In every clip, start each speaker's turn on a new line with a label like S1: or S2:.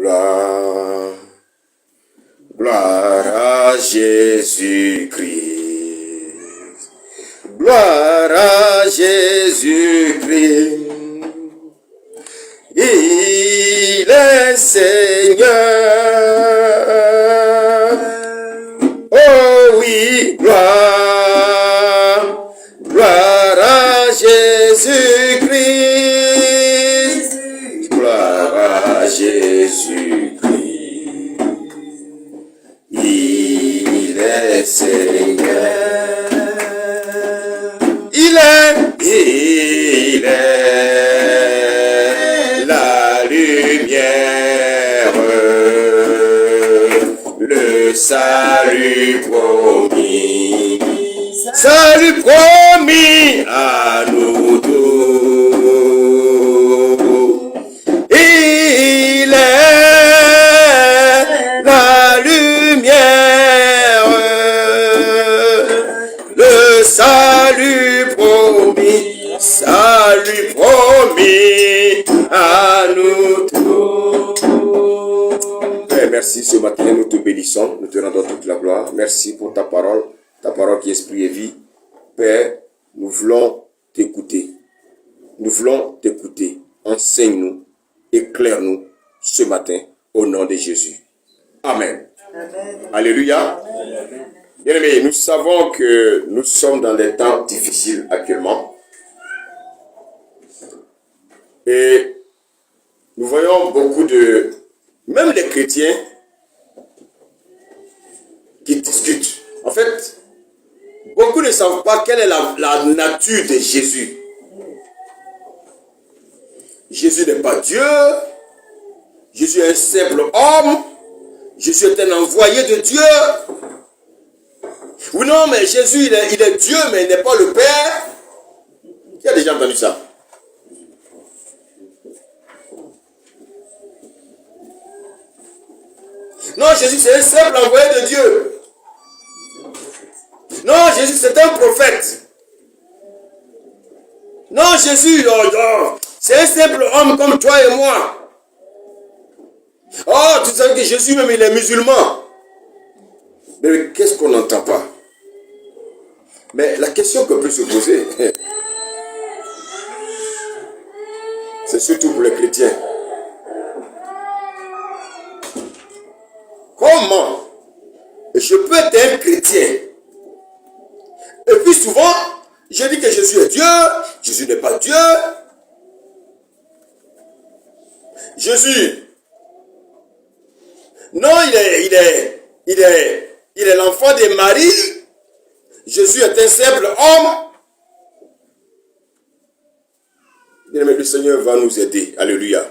S1: Gloire, gloire à Jésus-Christ. Gloire à Jésus-Christ. Il est Seigneur. Oh oui, gloire, gloire à Jésus-Christ. Gloire à Jésus-Christ. Il est Seigneur. Il est la lumière, le salut promis, salut promis à nous tous. Il est la lumière, le salut promis, salut promis à nous tous. Père, merci ce matin, nous te bénissons, nous te rendons toute la gloire. Merci pour ta parole qui est esprit et vie. Père, nous voulons t'écouter. Nous voulons t'écouter. Enseigne-nous, éclaire-nous ce matin au nom de Jésus. Amen. Amen. Alléluia. Bien aimés, nous savons que nous sommes dans des temps difficiles actuellement. Et nous voyons beaucoup de, même les chrétiens, qui discutent. En fait, beaucoup ne savent pas quelle est la nature de Jésus. Jésus n'est pas Dieu. Jésus est un simple homme. Jésus est un envoyé de Dieu. Oui, non, mais Jésus, il est Dieu, mais il n'est pas le Père. Qui a déjà entendu ça? Non, Jésus, c'est un simple envoyé de Dieu. Non, Jésus, c'est un prophète. Non, Jésus, c'est un simple homme comme toi et moi. Oh, tu sais que Jésus, même, il est musulman. Mais qu'est-ce qu'on n'entend pas? Mais la question qu'on peut se poser, c'est surtout pour les chrétiens. Comment je peux être un chrétien? Et puis souvent, je dis que Jésus est Dieu, Jésus n'est pas Dieu. Jésus, non, il est l'enfant de Marie. Jésus est un simple homme. Bien aimé, le Seigneur va nous aider. Alléluia.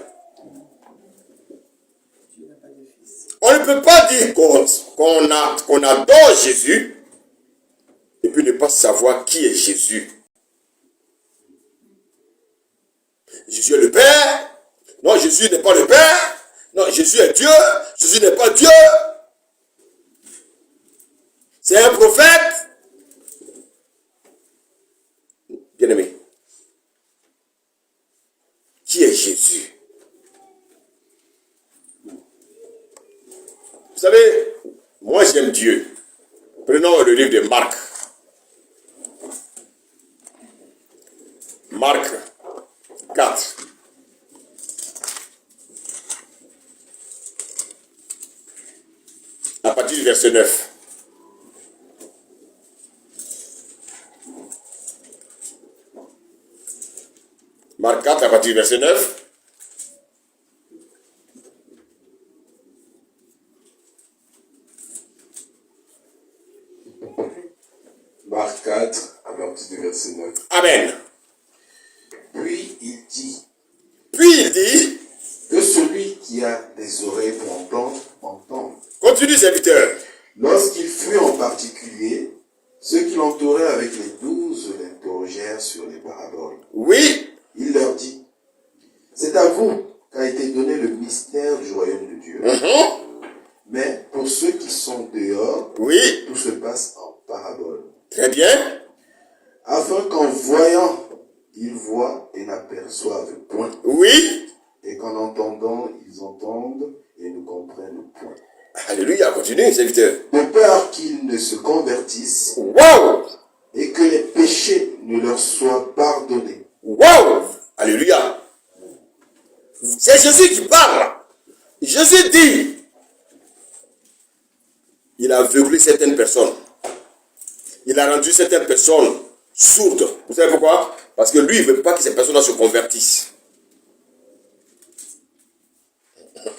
S1: On ne peut pas dire qu'on adore Jésus et puis ne pas savoir qui est Jésus. Jésus est le Père. Non, Jésus n'est pas le Père. Non, Jésus est Dieu. Jésus n'est pas Dieu. C'est un prophète. Bien-aimé, qui est Jésus? Vous savez, moi j'aime Dieu. Prenons le livre de Marc. Marc 4. À partir du verset 9. Marc 4 à partir du verset 9.
S2: Marc 4 à partir du verset 9.
S1: Amen.
S2: Puis il dit
S1: que
S2: celui qui a des oreilles pour entendre, entende.
S1: Continue, serviteur.
S2: Lorsqu'il fut en particulier, ceux qui l'entouraient avec les 12 l'interrogèrent sur les paraboles.
S1: Oui.
S2: Il leur dit, c'est à vous qu'a été donné le mystère du royaume de Dieu. Mais pour ceux qui sont dehors,
S1: oui,
S2: tout se passe en paraboles.
S1: Très bien.
S2: Afin qu'en voyant, ils voient et n'aperçoivent point.
S1: Oui.
S2: Et qu'en entendant, ils entendent et
S1: Alléluia, continue, serviteur.
S2: de peur qu'ils ne se convertissent
S1: Wow!
S2: et que les péchés ne leur soient pardonnés.
S1: Wow! Alléluia. C'est Jésus qui parle. Jésus dit, il a aveuglé certaines personnes. Il a rendu certaines personnes sourdes. Vous savez pourquoi? Parce que lui, il ne veut pas que ces personnes-là se convertissent.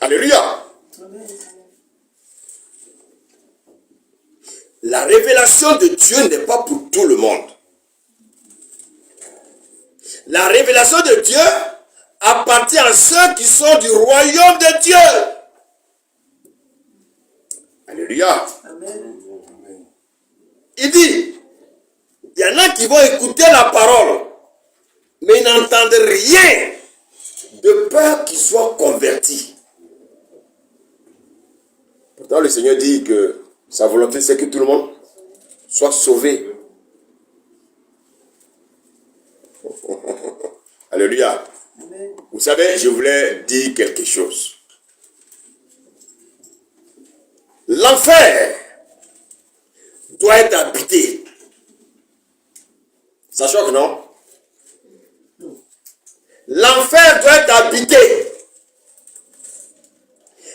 S1: Alléluia. La révélation de Dieu n'est pas pour tout le monde. La révélation de Dieu appartient à ceux qui sont du royaume de Dieu. Alléluia.
S3: Amen.
S1: Il dit, il y en a qui vont écouter la parole, mais ils n'entendent rien de peur qu'ils soient convertis. Pourtant, le Seigneur dit que sa volonté, c'est que tout le monde soit sauvé. Alléluia.
S3: Amen.
S1: Vous savez, je voulais dire quelque chose. L'enfer doit être habité. Ça choque, non? L'enfer doit être habité.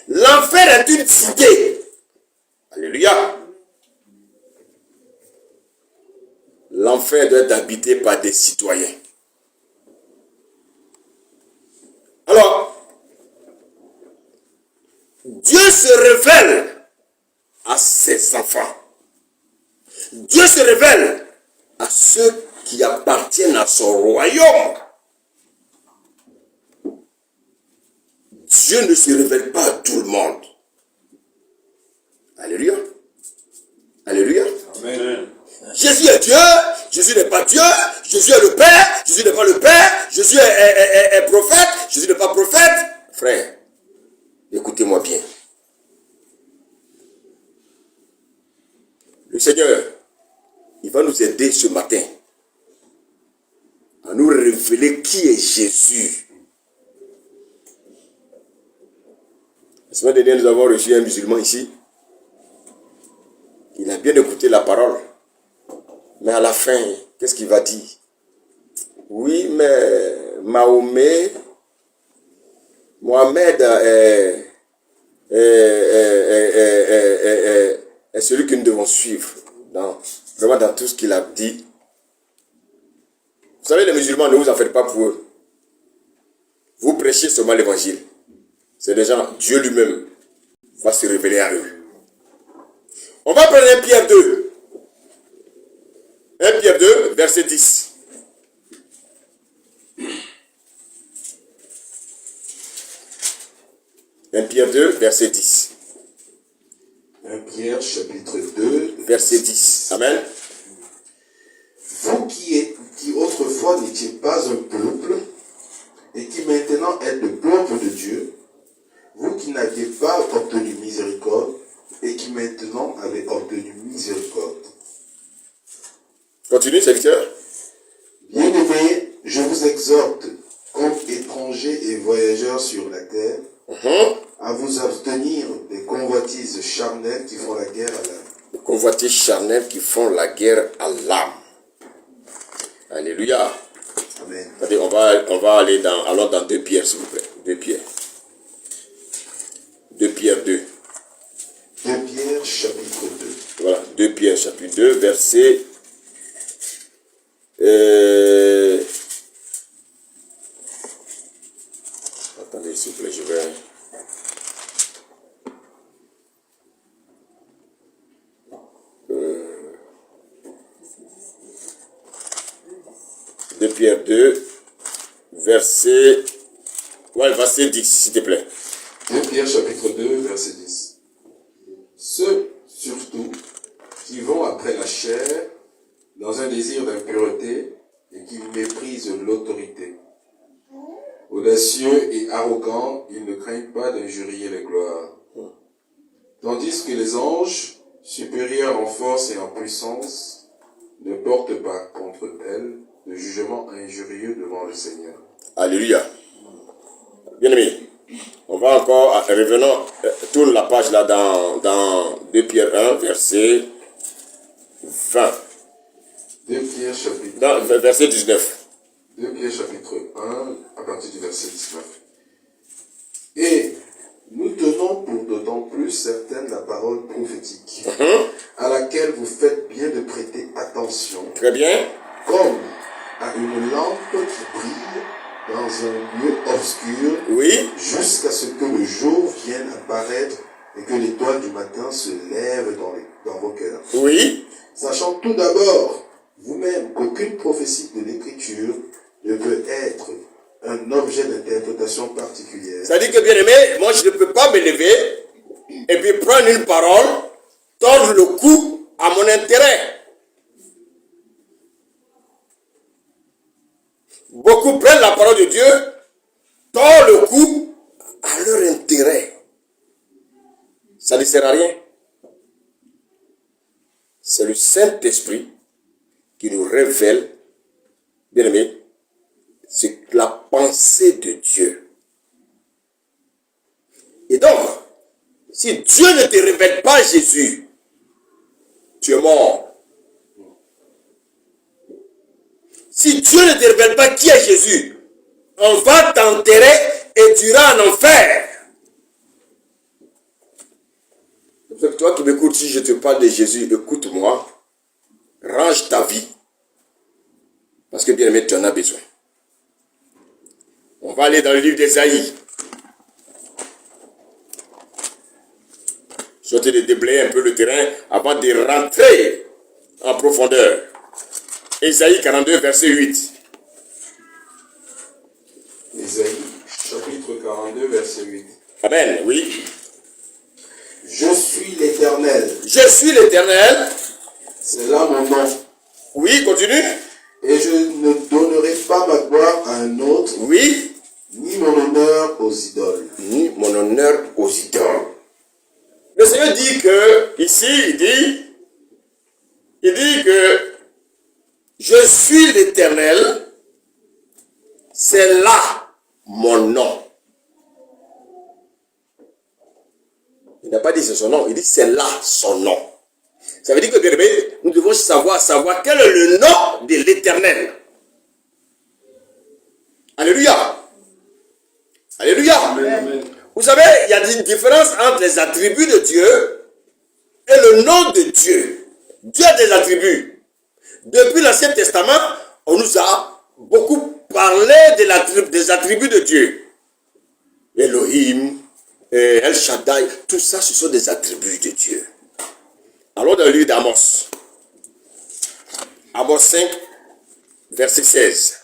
S1: L'enfer est une cité. Alléluia. L'enfer doit être habité par des citoyens. Alors, Dieu se révèle à ses enfants. Dieu se révèle à ceux qui appartiennent à son royaume. Dieu ne se révèle pas à tout le monde. Alléluia. Alléluia.
S4: Amen.
S1: Jésus est Dieu, Jésus n'est pas Dieu, Jésus est le Père, Jésus n'est pas le Père, Jésus est prophète, Jésus n'est pas prophète. Frère, écoutez-moi bien. Le Seigneur, il va nous aider ce matin à nous révéler qui est Jésus. La semaine dernière, nous avons reçu un musulman ici. Il a bien écouté la parole. Mais à la fin, qu'est-ce qu'il va dire? Oui, mais Mohamed est celui que nous devons suivre. Vraiment dans tout ce qu'il a dit. Vous savez, les musulmans, ne vous en faites pas pour eux. Vous prêchez seulement l'évangile. C'est déjà Dieu lui-même va se révéler à eux. On va prendre 1 Pierre 2. 1 Pierre 2, verset 10. Pierre 2, verset 10.
S2: 1 Pierre, chapitre 2,
S1: Verset 10. Amen.
S2: Vous qui autrefois n'étiez pas un peuple, et qui maintenant êtes le peuple de Dieu, vous qui n'aviez pas obtenu miséricorde, et qui maintenant avez obtenu miséricorde.
S1: Continue, serviteur.
S2: Bien-aimés, je vous exhorte, comme étrangers et voyageurs sur la terre, à vous abstenir des convoitises charnelles qui font la guerre à l'âme.
S1: Les convoitises charnelles qui font la guerre à l'âme. Alléluia.
S2: Amen.
S1: Attendez, on va aller allons dans 2 Pierre, s'il vous plaît. 2 Pierre. 2 Pierre 2.
S2: 2 Pierre, chapitre 2.
S1: Voilà, 2 Pierre, chapitre 2, verset... Attendez, s'il vous plaît, je vais... De Pierre 2, verset 10, s'il te plaît.
S2: 2 Pierre, chapitre 2, verset 10. Ceux, surtout, qui vont après la chair, dans un désir d'impureté, et qui méprisent l'autorité. Audacieux et arrogants, ils ne craignent pas d'injurier les gloires. Tandis que les anges, supérieurs en force et en puissance, ne portent pas contre elles de jugement injurieux devant le Seigneur.
S1: Alléluia. Bien-aimé, On va encore, revenons, tourne la page là dans 2 Pierre 1, verset 20.
S2: 2 Pierre chapitre,
S1: Non, verset 19.
S2: 2 Pierre chapitre 1, à partir du verset 19. Et nous tenons pour d'autant plus certaine la parole prophétique, à laquelle vous faites bien de prêter attention,
S1: Très bien.
S2: comme à une lampe qui brille dans un lieu obscur,
S1: Oui.
S2: jusqu'à ce que le jour vienne apparaître et que l'étoile du matin se lève dans vos cœurs.
S1: Oui.
S2: Sachant tout d'abord, vous-même, qu'aucune prophétie de l'Écriture ne peut être un objet d'interprétation particulière.
S1: Ça dit que, bien aimé, moi je ne peux pas me lever et puis prendre une parole, tordre le cou à mon intérêt. Beaucoup prennent la parole de Dieu, tordent le cou à leur intérêt. Ça ne sert à rien. C'est le Saint-Esprit qui nous révèle, bien aimé, c'est la pensée de Dieu. Et donc, si Dieu ne te révèle pas Jésus, tu es mort. Si Dieu ne te révèle pas qui est Jésus, on va t'enterrer et tu iras en enfer. Donc toi qui m'écoutes, si je te parle de Jésus, écoute-moi, range ta vie. Parce que bien aimé, tu en as besoin. On va aller dans le livre d'Ésaïe. Souhaitez de déblayer un peu le terrain avant de rentrer en profondeur. Ésaïe 42, verset 8.
S2: Ésaïe, chapitre 42, verset 8.
S1: Amen, oui.
S2: Je suis l'Éternel.
S1: Je suis l'Éternel.
S2: C'est là mon nom.
S1: Oui, continue.
S2: Et je ne donnerai pas ma gloire à un autre,
S1: Oui.
S2: ni mon honneur aux idoles.
S1: Ni mon honneur aux idoles. Le Seigneur dit que, ici, il dit que je suis l'Éternel, c'est là mon nom. Il n'a pas dit c'est son nom, il dit c'est là son nom. Ça veut dire que, bien aimé, nous devons savoir quel est le nom de l'Éternel. Alléluia. Alléluia.
S2: Amen.
S1: Vous savez, il y a une différence entre les attributs de Dieu et le nom de Dieu. Dieu a des attributs. Depuis l'Ancien Testament, on nous a beaucoup parlé des attributs de Dieu. Elohim, El Shaddai, tout ça, ce sont des attributs de Dieu. Allons dans le livre d'Amos. Amos 5, verset 16.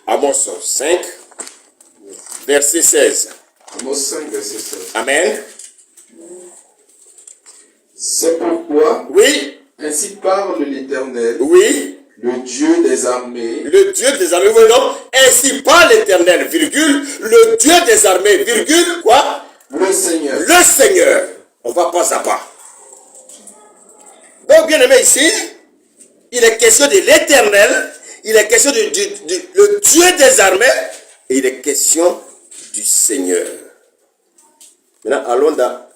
S1: Amos 5, verset 16.
S2: Amos 5, verset 16.
S1: Amen.
S2: C'est pourquoi,
S1: Oui,
S2: ainsi parle l'Éternel,
S1: oui.
S2: le Dieu des armées,
S1: Le Dieu des armées, oui, non. Ainsi parle l'Éternel, virgule, le Dieu des armées, virgule, quoi?
S2: le Seigneur.
S1: Le Seigneur. On va pas à pas. Donc, bien aimé, ici, il est question de l'Éternel, il est question le Dieu des armées, et il est question du Seigneur. Maintenant,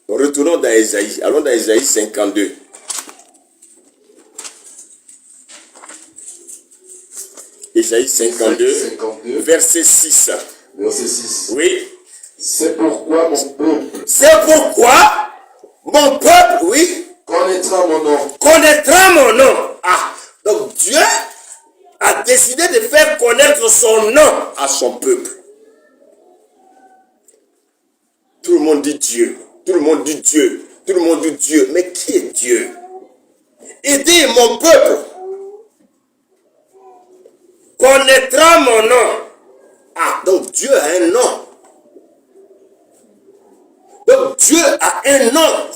S1: retournons dans Ésaïe. Allons dans Ésaïe 52. Ésaïe 52, verset 6.
S2: Verset 6.
S1: Oui.
S2: C'est pourquoi mon peuple
S1: C'est pourquoi mon peuple, oui,
S2: connaîtra mon nom.
S1: connaîtra mon nom. Ah, donc Dieu a décidé de faire connaître son nom à son peuple. Tout le monde dit Dieu. Tout le monde dit Dieu. Tout le monde dit Dieu. Mais qui est Dieu? Il dit mon peuple connaîtra mon nom. Ah, donc Dieu a un nom. Donc Dieu a un nom.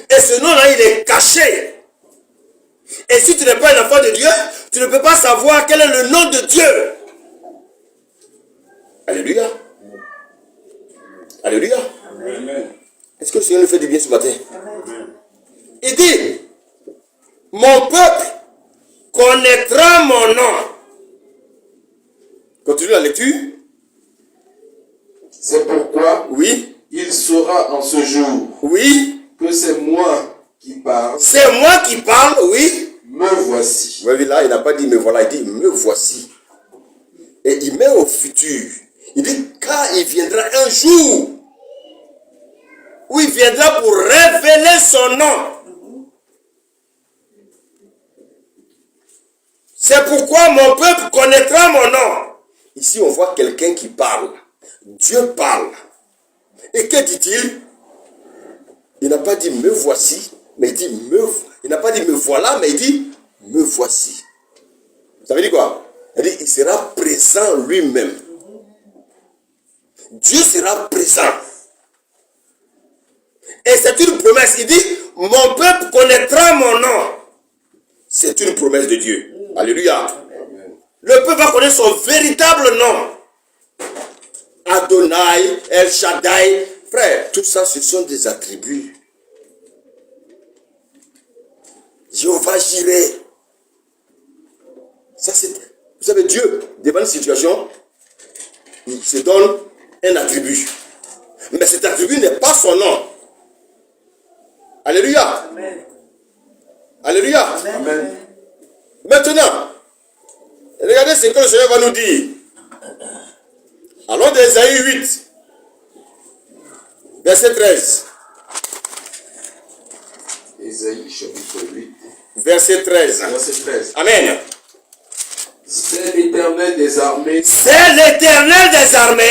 S1: Et ce nom-là, il est caché. Et si tu n'es pas un enfant de Dieu, tu ne peux pas savoir quel est le nom de Dieu. Alléluia. Alléluia.
S2: Amen.
S1: Est-ce que le Seigneur nous fait du bien ce matin?
S2: Amen.
S1: Il dit, mon peuple connaîtra mon nom. Continue la lecture.
S2: C'est pourquoi
S1: Oui.
S2: il saura en ce jour
S1: Oui.
S2: que c'est moi qui parle.
S1: C'est moi qui parle, oui.
S2: Me voici.
S1: Vous voyez là, il n'a pas dit me voilà, il dit me voici. Et il met au futur. Il dit car il viendra un jour où il viendra pour révéler son nom. C'est pourquoi mon peuple connaîtra mon nom. Ici, on voit quelqu'un qui parle. Dieu parle. Et que dit-il? Il n'a pas dit me voici, mais il dit il n'a pas dit me voilà, mais il dit me voici. Ça veut dire quoi? Il sera présent lui-même. Dieu sera présent. Et c'est une promesse. Il dit mon peuple connaîtra mon nom. C'est une promesse de Dieu. Alléluia. Amen. Le peuple va connaître son véritable nom. Adonai, El Shaddai. Frère, tout ça, ce sont des attributs. Jéhovah Jireh. Ça, c'est... Vous savez, Dieu, devant une situation, il se donne un attribut. Mais cet attribut n'est pas son nom. Alléluia. Amen. Alléluia. Amen. Maintenant, regardez ce que le Seigneur va nous dire. Allons d'Ésaïe 8, verset 13.
S2: Ésaïe chapitre 8.
S1: Verset 13.
S2: Verset 13.
S1: Amen.
S2: C'est l'Éternel des armées.
S1: C'est l'Éternel des armées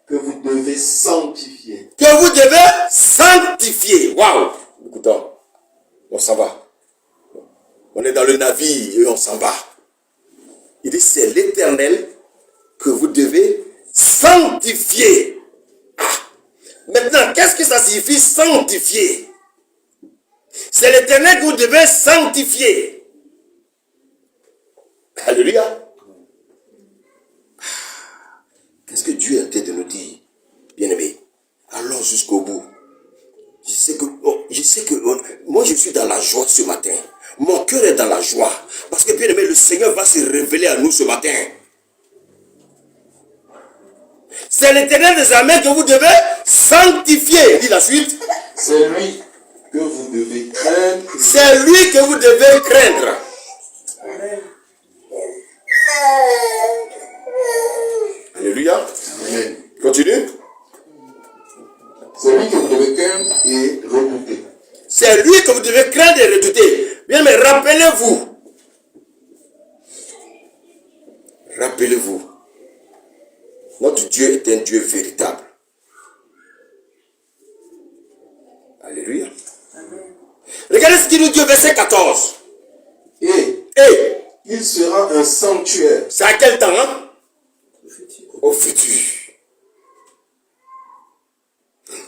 S2: que vous devez sanctifier.
S1: Que vous devez sanctifier. Waouh. Écoutons, on s'en va. On est dans le navire et on s'en va. Il dit c'est l'Éternel que vous devez sanctifier. Ah. Maintenant, qu'est-ce que ça signifie sanctifier? C'est l'Éternel que vous devez sanctifier. Alléluia. Qu'est-ce que Dieu a été de nous dire, bien-aimés? Allons jusqu'au bout. Je sais que moi je suis dans la joie ce matin. Mon cœur est dans la joie. Parce que bien-aimé, le Seigneur va se révéler à nous ce matin. C'est l'Éternel des armées que vous devez sanctifier. Dis la suite.
S2: C'est lui que vous devez craindre.
S1: C'est lui que vous devez craindre. Amen. Alléluia.
S2: Amen.
S1: Continue.
S2: C'est lui que vous devez craindre et redouter.
S1: C'est lui que vous devez craindre et redouter. Bien, mais rappelez-vous. Rappelez-vous. Notre Dieu est un Dieu véritable. Alléluia. Amen. Regardez ce qu'il nous dit au verset 14.
S2: Et il sera un sanctuaire.
S1: C'est à quel temps, hein? Au futur.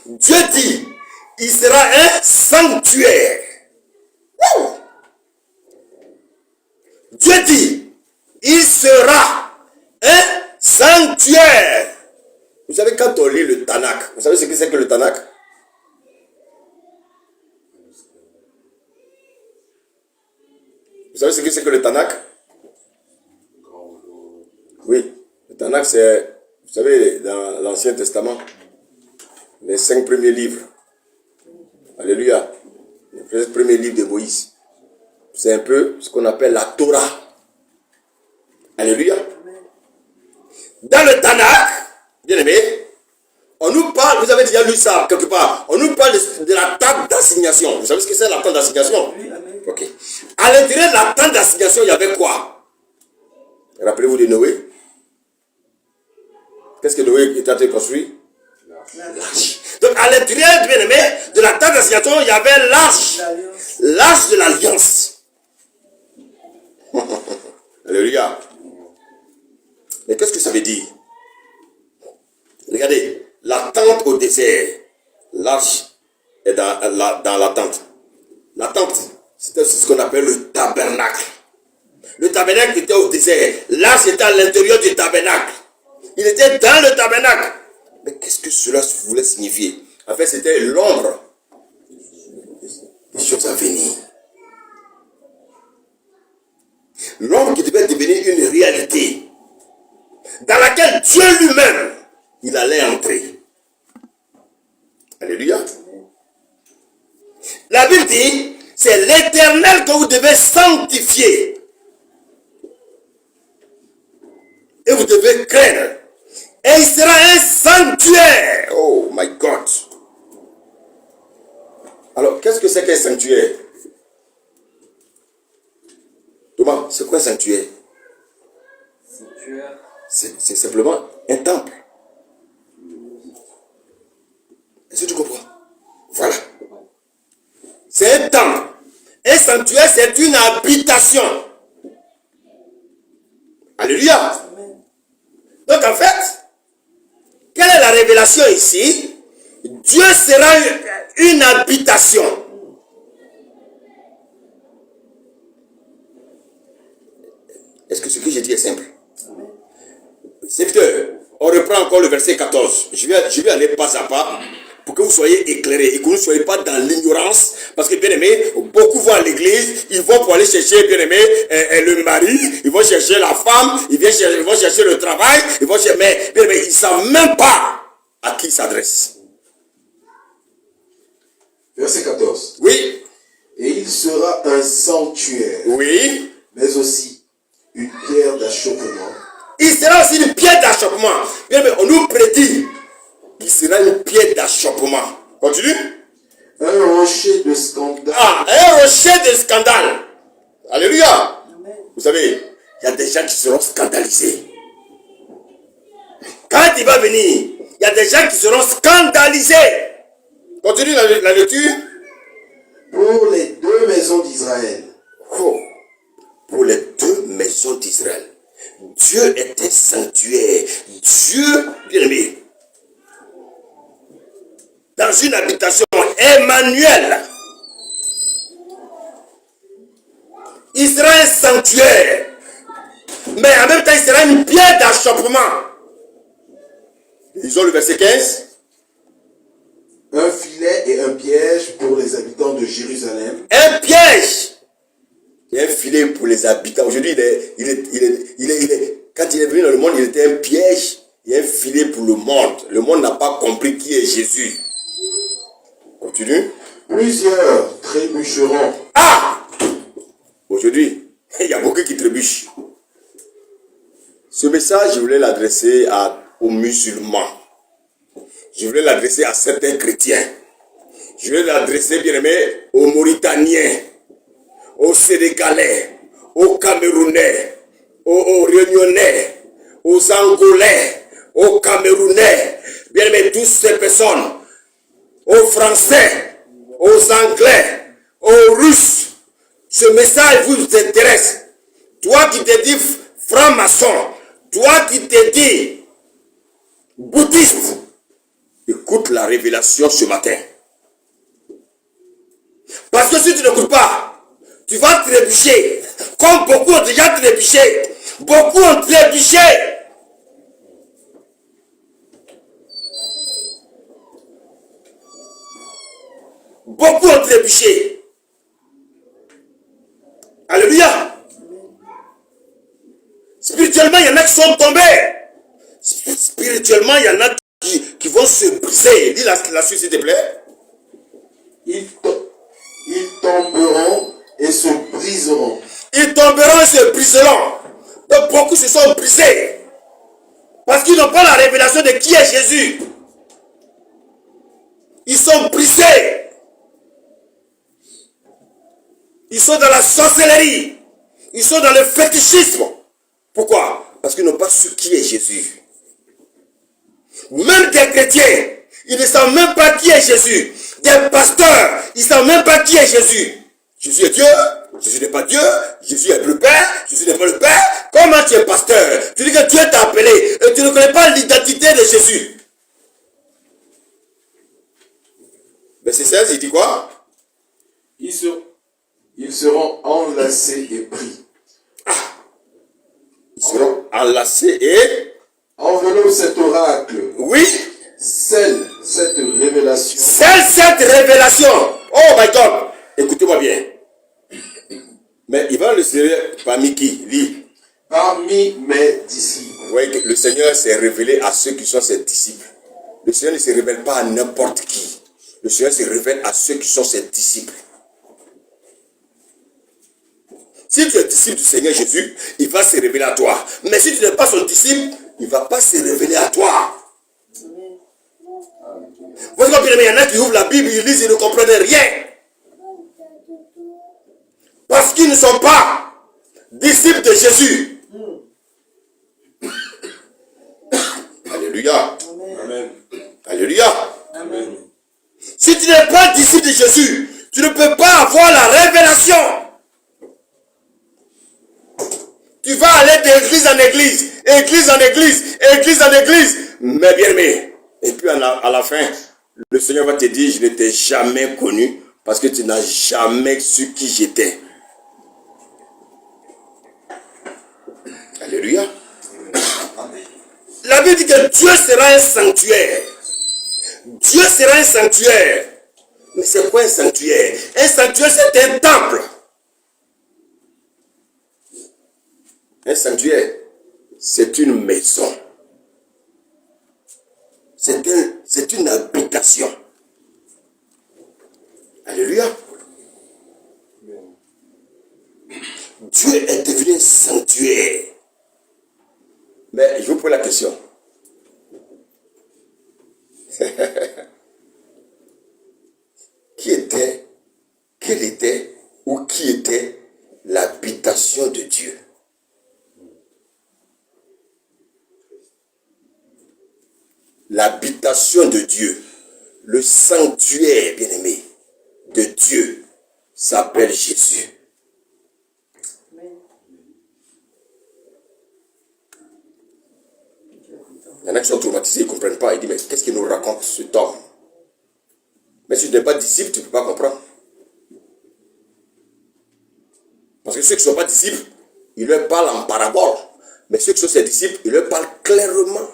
S1: Dieu dit, il sera un sanctuaire. Wouh! Dieu dit, il sera un sanctuaire. Vous savez, quand on lit le Tanakh, vous savez ce que c'est que le Tanakh? Vous savez ce que c'est que le Tanakh? Oui, le Tanakh c'est, vous savez, dans l'Ancien Testament, les 5 premiers livres. Alléluia. Les premiers livres de Moïse. C'est un peu ce qu'on appelle la Torah. Alléluia. Dans le Tanakh, bien aimé, on nous parle, vous avez déjà lu ça quelque part, on nous parle de la tente d'assignation. Vous savez ce que c'est la tente d'assignation? Oui, amen. Ok. À l'intérieur de la tente d'assignation, il y avait quoi? Rappelez-vous de Noé. Qu'est-ce que Noé était en train de construire? L'arche. Donc à l'intérieur, bien aimé, de la tente d'assignation, il y avait l'arche. L'arche de l'alliance. Alléluia. Mais qu'est-ce que ça veut dire? Regardez, la tente au désert. L'arche est dans la tente. La tente, c'était ce qu'on appelle le tabernacle. Le tabernacle était au désert. L'arche était à l'intérieur du tabernacle. Il était dans le tabernacle. Mais qu'est-ce que cela voulait signifier? En fait, c'était l'ombre des choses à venir. L'homme qui devait devenir une réalité, dans laquelle Dieu lui-même, il allait entrer. Alléluia. La Bible dit, c'est l'Éternel que vous devez sanctifier. Et vous devez craindre. Et il sera un sanctuaire. Oh my God. Alors, qu'est-ce que c'est qu'un sanctuaire? Thomas, c'est quoi un sanctuaire?
S3: Sanctuaire.
S1: C'est simplement un temple. Est-ce que tu comprends? Voilà. C'est un temple. Un sanctuaire, c'est une habitation. Alléluia. Donc en fait, quelle est la révélation ici? Dieu sera une habitation. Est-ce que ce que j'ai dit est simple? C'est que, on reprend encore le verset 14. Je vais aller pas à pas pour que vous soyez éclairés et que vous ne soyez pas dans l'ignorance. Parce que, bien aimé, beaucoup vont à l'église, ils vont pour aller chercher, bien aimé, le mari, ils vont chercher la femme, ils vont chercher le travail, ils vont chercher, mais bien aimé, ils ne savent même pas à qui ils s'adressent.
S2: Verset 14.
S1: Oui.
S2: Et il sera un sanctuaire,
S1: Oui.
S2: mais aussi une pierre d'achoppement.
S1: Il sera aussi une pierre d'achoppement. Bien aimé, on nous prédit qu'il sera une pierre d'achoppement. Continue.
S2: Un rocher de scandale.
S1: Ah, un rocher de scandale. Alléluia. Vous savez, il y a des gens qui seront scandalisés. Quand il va venir, il y a des gens qui seront scandalisés. Continue la lecture.
S2: Pour les deux maisons d'Israël.
S1: Oh, pour les deux maisons d'Israël. Dieu est un sanctuaire. Dieu, bien aimé, dans une habitation, Emmanuel. Il sera un sanctuaire. Mais en même temps, il sera une pierre d'achoppement. Lisons le verset 15.
S2: Un filet et un piège pour les habitants de Jérusalem.
S1: Un piège et un filet pour les habitants. Aujourd'hui, quand il est venu dans le monde, il était un piège et un filet pour le monde. Le monde n'a pas compris qui est Jésus. Continue.
S2: Plusieurs trébucheront.
S1: Ah! Aujourd'hui, il y a beaucoup qui trébuchent. Ce message, je voulais l'adresser aux musulmans. Je voulais l'adresser à certains chrétiens. Je voulais l'adresser, bien aimé, aux Mauritaniens, aux Sénégalais, aux Camerounais, aux Réunionnais, aux Angolais, aux Camerounais, bien aimé, toutes ces personnes, aux Français, aux Anglais, aux Russes. Ce message vous intéresse. Toi qui te dis franc-maçon, toi qui te dis bouddhiste, écoute la révélation ce matin. Parce que si tu n'écoutes pas, tu vas trébucher. Comme beaucoup ont déjà trébuché. Beaucoup ont trébuché. Beaucoup ont trébuché. Alléluia. Spirituellement, il y en a qui sont tombés. Spirituellement, il y en a qui vont se briser. Dis la suite, s'il te plaît.
S2: Ils tomberont et se briseront.
S1: Ils tomberont et se briseront. Donc beaucoup se sont brisés. Parce qu'ils n'ont pas la révélation de qui est Jésus. Ils sont brisés. Ils sont dans la sorcellerie. Ils sont dans le fétichisme. Pourquoi? Parce qu'ils n'ont pas su qui est Jésus. Même des chrétiens, ils ne savent même pas qui est Jésus. Des pasteurs, ils ne savent même pas qui est Jésus. Jésus est Dieu, Jésus n'est pas Dieu, Jésus est le Père, Jésus n'est pas le Père. Comment tu es pasteur? Tu dis que Dieu t'a appelé et tu ne connais pas l'identité de Jésus. Verset 16, il dit quoi?
S2: Ils seront enlacés et pris.
S1: Ah! Ils seront enlacés et...
S2: Enveloppe cet oracle.
S1: Oui.
S2: Scelle cette révélation.
S1: Scelle cette révélation. Oh my God. Écoutez-moi bien. Mais il va le servir parmi qui? Lis.
S2: Parmi mes disciples.
S1: Vous voyez que le Seigneur s'est révélé à ceux qui sont ses disciples. Le Seigneur ne se révèle pas à n'importe qui. Le Seigneur se révèle à ceux qui sont ses disciples. Si tu es disciple du Seigneur Jésus, il va se révéler à toi. Mais si tu n'es pas son disciple, il ne va pas se révéler à toi. Vous voyez, il y en a qui ouvrent la Bible, ils lisent, ils ne comprennent rien. Parce qu'ils ne sont pas disciples de Jésus. Alléluia.
S3: Amen.
S1: Alléluia.
S3: Amen.
S1: Si tu n'es pas disciple de Jésus, tu ne peux pas avoir la révélation. Tu vas aller d'église en église, église en église, église en église. Mais bien aimé. Et puis à la fin, le Seigneur va te dire, je ne t'ai jamais connu parce que tu n'as jamais su qui j'étais. Alléluia. La Bible dit que Dieu sera un sanctuaire. Dieu sera un sanctuaire. Mais c'est quoi un sanctuaire? Un sanctuaire, c'est un temple. Un sanctuaire, c'est une maison. C'est une habitation. Alléluia. Dieu est devenu un sanctuaire. Mais je vous pose la question. Quelle était ou qui était l'habitation de Dieu? L'habitation de Dieu, le sanctuaire, bien-aimé, de Dieu, s'appelle Jésus. Il y en a qui sont traumatisés, ils ne comprennent pas. Ils disent, mais qu'est-ce qu'il nous raconte cet homme? Mais si tu n'es pas disciple, tu ne peux pas comprendre. Parce que ceux qui ne sont pas disciples, ils leur parlent en parabole. Mais ceux qui sont ses disciples, ils leur parlent clairement.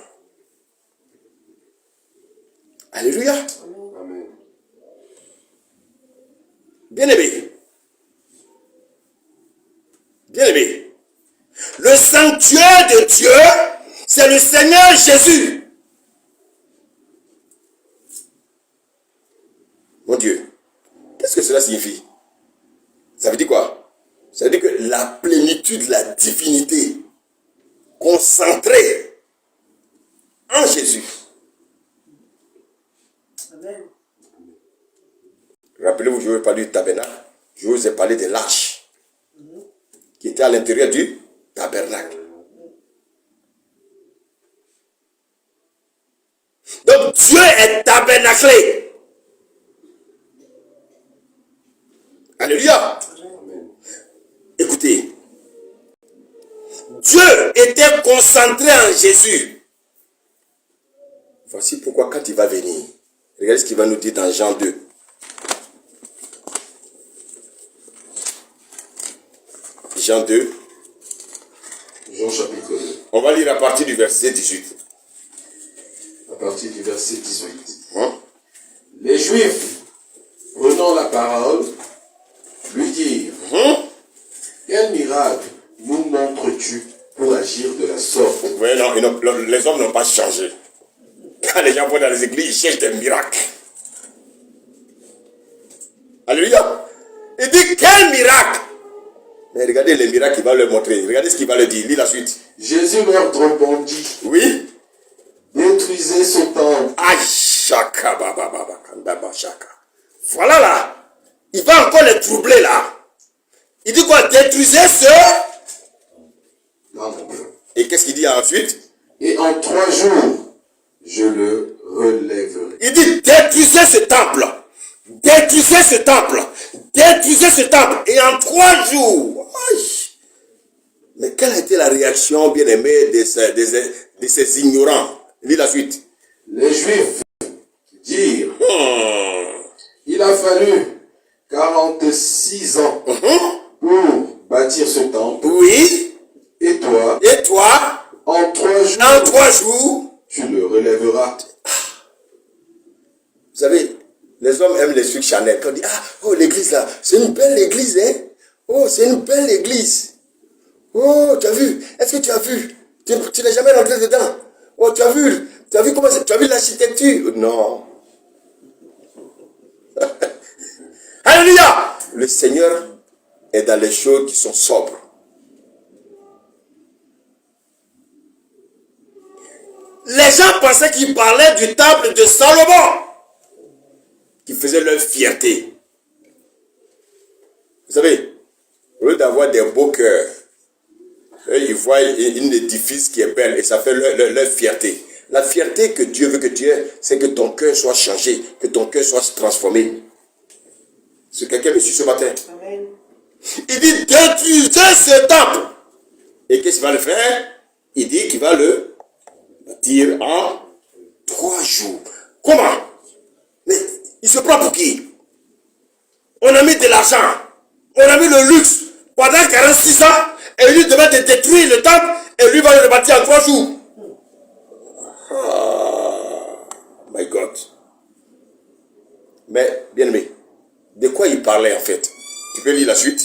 S1: Alléluia.
S3: Amen.
S1: Bien-aimé. Bien-aimé. Le sanctuaire de Dieu, c'est le Seigneur Jésus. Mon Dieu, qu'est-ce que cela signifie? Ça veut dire quoi? Ça veut dire que la plénitude de la divinité concentrée en Jésus.
S4: Amen.
S1: Rappelez-vous, je vous ai parlé du tabernacle. Je vous ai parlé de l'arche qui était à l'intérieur du tabernacle. Donc Dieu est tabernaclé. Alléluia. Écoutez, Dieu était concentré en Jésus. Voici pourquoi quand il va venir, regardez ce qu'il va nous dire dans Jean 2. Jean 2.
S2: Jean chapitre 2,
S1: On va lire à partir du verset 18.
S2: à partir du verset 18.
S1: Hein?
S2: Les Juifs, prenant la parole, lui dirent,
S1: Hein?
S2: quel miracle nous montres-tu pour agir de la sorte?
S1: Oui, non, les hommes n'ont pas changé. Quand les gens vont dans les églises, ils cherchent des miracles. Alléluia. Il dit, quel miracle? Mais regardez les miracles qu'il va leur montrer. Regardez ce qu'il va leur dire. Lis la suite.
S2: Jésus leur répondit,
S1: Oui.
S2: détruisez ce temple.
S1: Aïe, chaka, baba, baba, kandaba, chaka. Voilà là. Il va encore les troubler là. Il dit quoi? Détruisez ce. Et qu'est-ce qu'il dit ensuite?
S2: Et en 3 jours, je le relèverai.
S1: Il dit détruisez ce temple. Détruisez ce temple. Détruisez ce temple. Et en 3 jours. Aïe. Mais quelle a été la réaction, bien-aimée, de ces ignorants? Lis la suite.
S2: Les Juifs dirent, il a fallu 46 ans pour bâtir ce temple.
S1: Oui.
S2: Et toi,
S1: Et toi,
S2: en 3 jours,
S1: en 3 jours,
S2: tu le relèveras.
S1: vous savez, les hommes aiment les trucs Chanel. Quand on dit, ah, oh, l'église là, c'est une belle église, hein. Oh, c'est une belle église. Oh, tu as vu? Est-ce que tu as vu? Tu n'es jamais rentré dedans. Oh, tu as vu? Tu as vu comment c'est? Tu as vu l'architecture? Non. Alléluia! Le Seigneur est dans les choses qui sont sobres. Les gens pensaient qu'il parlait du temple de Salomon, qui faisait leur fierté. Vous savez, au lieu d'avoir des beaux cœurs, ils voient un édifice qui est belle et ça fait leur fierté. La fierté que Dieu veut que tu aies, c'est que ton cœur soit changé, que ton cœur soit transformé. C'est quelqu'un me suit ce matin. Amen. Il dit détruisez ce temple. Et qu'est-ce qu'il va le faire? Il dit qu'il va le bâtir en 3 jours. Comment? Mais il se prend pour qui? On a mis de l'argent, on a mis le luxe pendant 46 ans et lui demande de détruire le temple et lui va le bâtir en 3 jours. Oh my God. Mais, bien aimé, de quoi il parlait en fait? Tu peux lire la suite?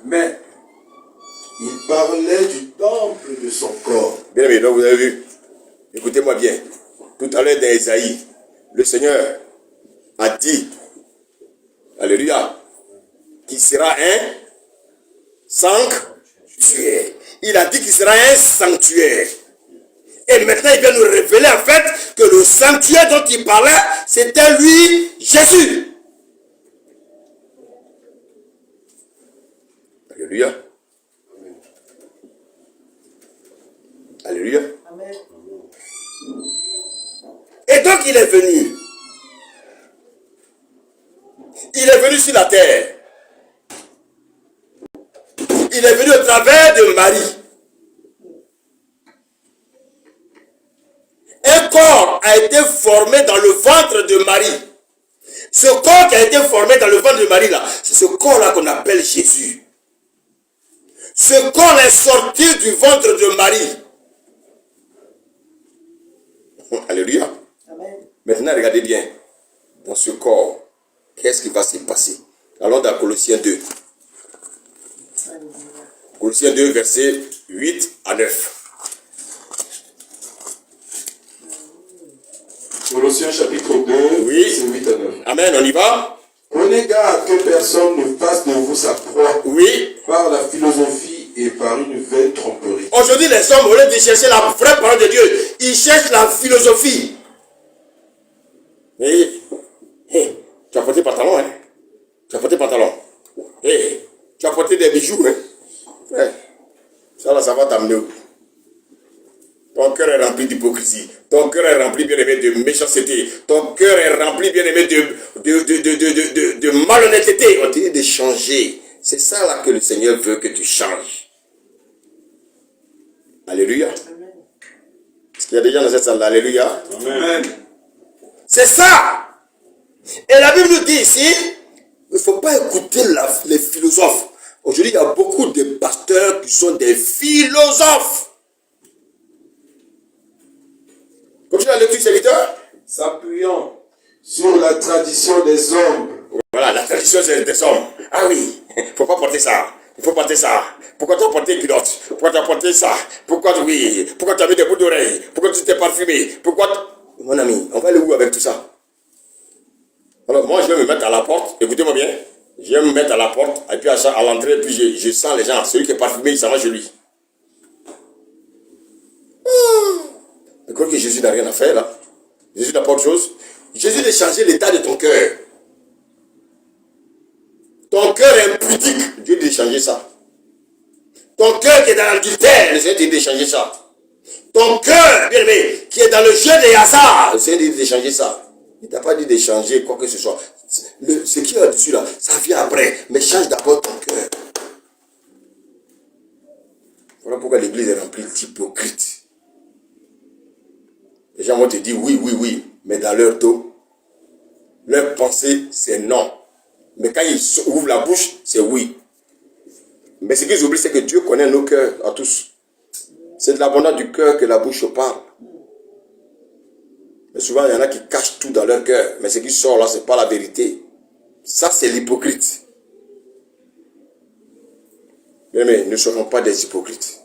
S2: Mais il parlait du temple de son corps.
S1: Bien aimé, donc vous avez vu. Écoutez-moi bien. Tout à l'heure dans Isaïe, le Seigneur a dit, alléluia, qu'il sera un sanctuaire. Il a dit qu'il sera un sanctuaire. Et maintenant, il vient nous révéler en fait que le sanctuaire dont il parlait, c'était lui, Jésus. Alléluia. Alléluia. Amen. Et donc, il est venu. Il est venu sur la terre. Il est venu au travers de Marie. Un corps a été formé dans le ventre de Marie. Ce corps qui a été formé dans le ventre de Marie là, c'est ce corps là qu'on appelle Jésus. Ce corps est sorti du ventre de Marie. Alléluia. Amen. Maintenant, regardez bien. Dans ce corps, qu'est-ce qui va se passer? Allons dans Colossiens 2. Colossiens 2, versets 8 à 9.
S2: Colossiens chapitre 2,
S1: oui.
S2: Versets 8 à 9.
S1: Amen, on y va?
S2: Prenez garde que personne ne fasse de vous sa proie.
S1: Oui.
S2: Par la philosophie et par une vaine tromperie.
S1: Aujourd'hui, les hommes, au lieu de chercher la vraie parole de Dieu, ils cherchent la philosophie. Et, hey, tu as porté pantalon, hein? Tu as porté pantalon. Hey, tu as porté des bijoux, hein? Hey, ça là, ça va t'amener où? Ton cœur est rempli d'hypocrisie. Ton cœur est rempli, bien aimé, de méchanceté. Ton cœur est rempli, bien aimé, de malhonnêteté. On te dit de changer. C'est ça là que le Seigneur veut que tu changes. Alléluia. Amen. Est-ce qu'il y a des gens dans cette salle-là? Alléluia. Amen. C'est ça. Et la Bible nous dit ici, il ne faut pas écouter les philosophes. Aujourd'hui, il y a beaucoup de pasteurs qui sont des philosophes. Continue la lecture, serviteur.
S2: S'appuyant sur la tradition des hommes.
S1: Voilà, la tradition des hommes. Ah oui, il ne faut pas porter ça. Il faut porter ça. Pourquoi tu as porté une culotte? Pourquoi tu as porté ça? Pourquoi tu as mis des bouts d'oreilles? Pourquoi tu t'es parfumé? Mon ami, on va aller où avec tout ça? Alors moi, je vais me mettre à la porte. Écoutez-moi bien. Je vais me mettre à la porte. Et puis à l'entrée, puis je sens les gens. Celui qui est parfumé, il s'en va chez lui. Je crois que Jésus n'a rien à faire là. Jésus n'a pas autre chose. Jésus a changé l'état de ton cœur. Ton cœur est impudique. Dieu dit de changer ça. Ton cœur qui est dans l'adultère, le Seigneur dit de changer ça. Ton cœur, bien aimé, qui est dans le jeu des hasards, le Seigneur dit de changer ça. Il ne t'a pas dit de changer quoi que ce soit. Ce qui est au-dessus là, ça vient après. Mais change d'abord ton cœur. Voilà pourquoi l'église est remplie d'hypocrites. Les gens vont te dire oui, oui, oui. Mais dans leur dos, leur pensée, c'est non. Mais quand ils ouvrent la bouche, c'est oui. Mais ce qu'ils oublient, c'est que Dieu connaît nos cœurs à tous. C'est de l'abondance du cœur que la bouche parle. Mais souvent, il y en a qui cachent tout dans leur cœur. Mais ce qui sort là, ce n'est pas la vérité. Ça, c'est l'hypocrite. Mais ne soyons pas des hypocrites.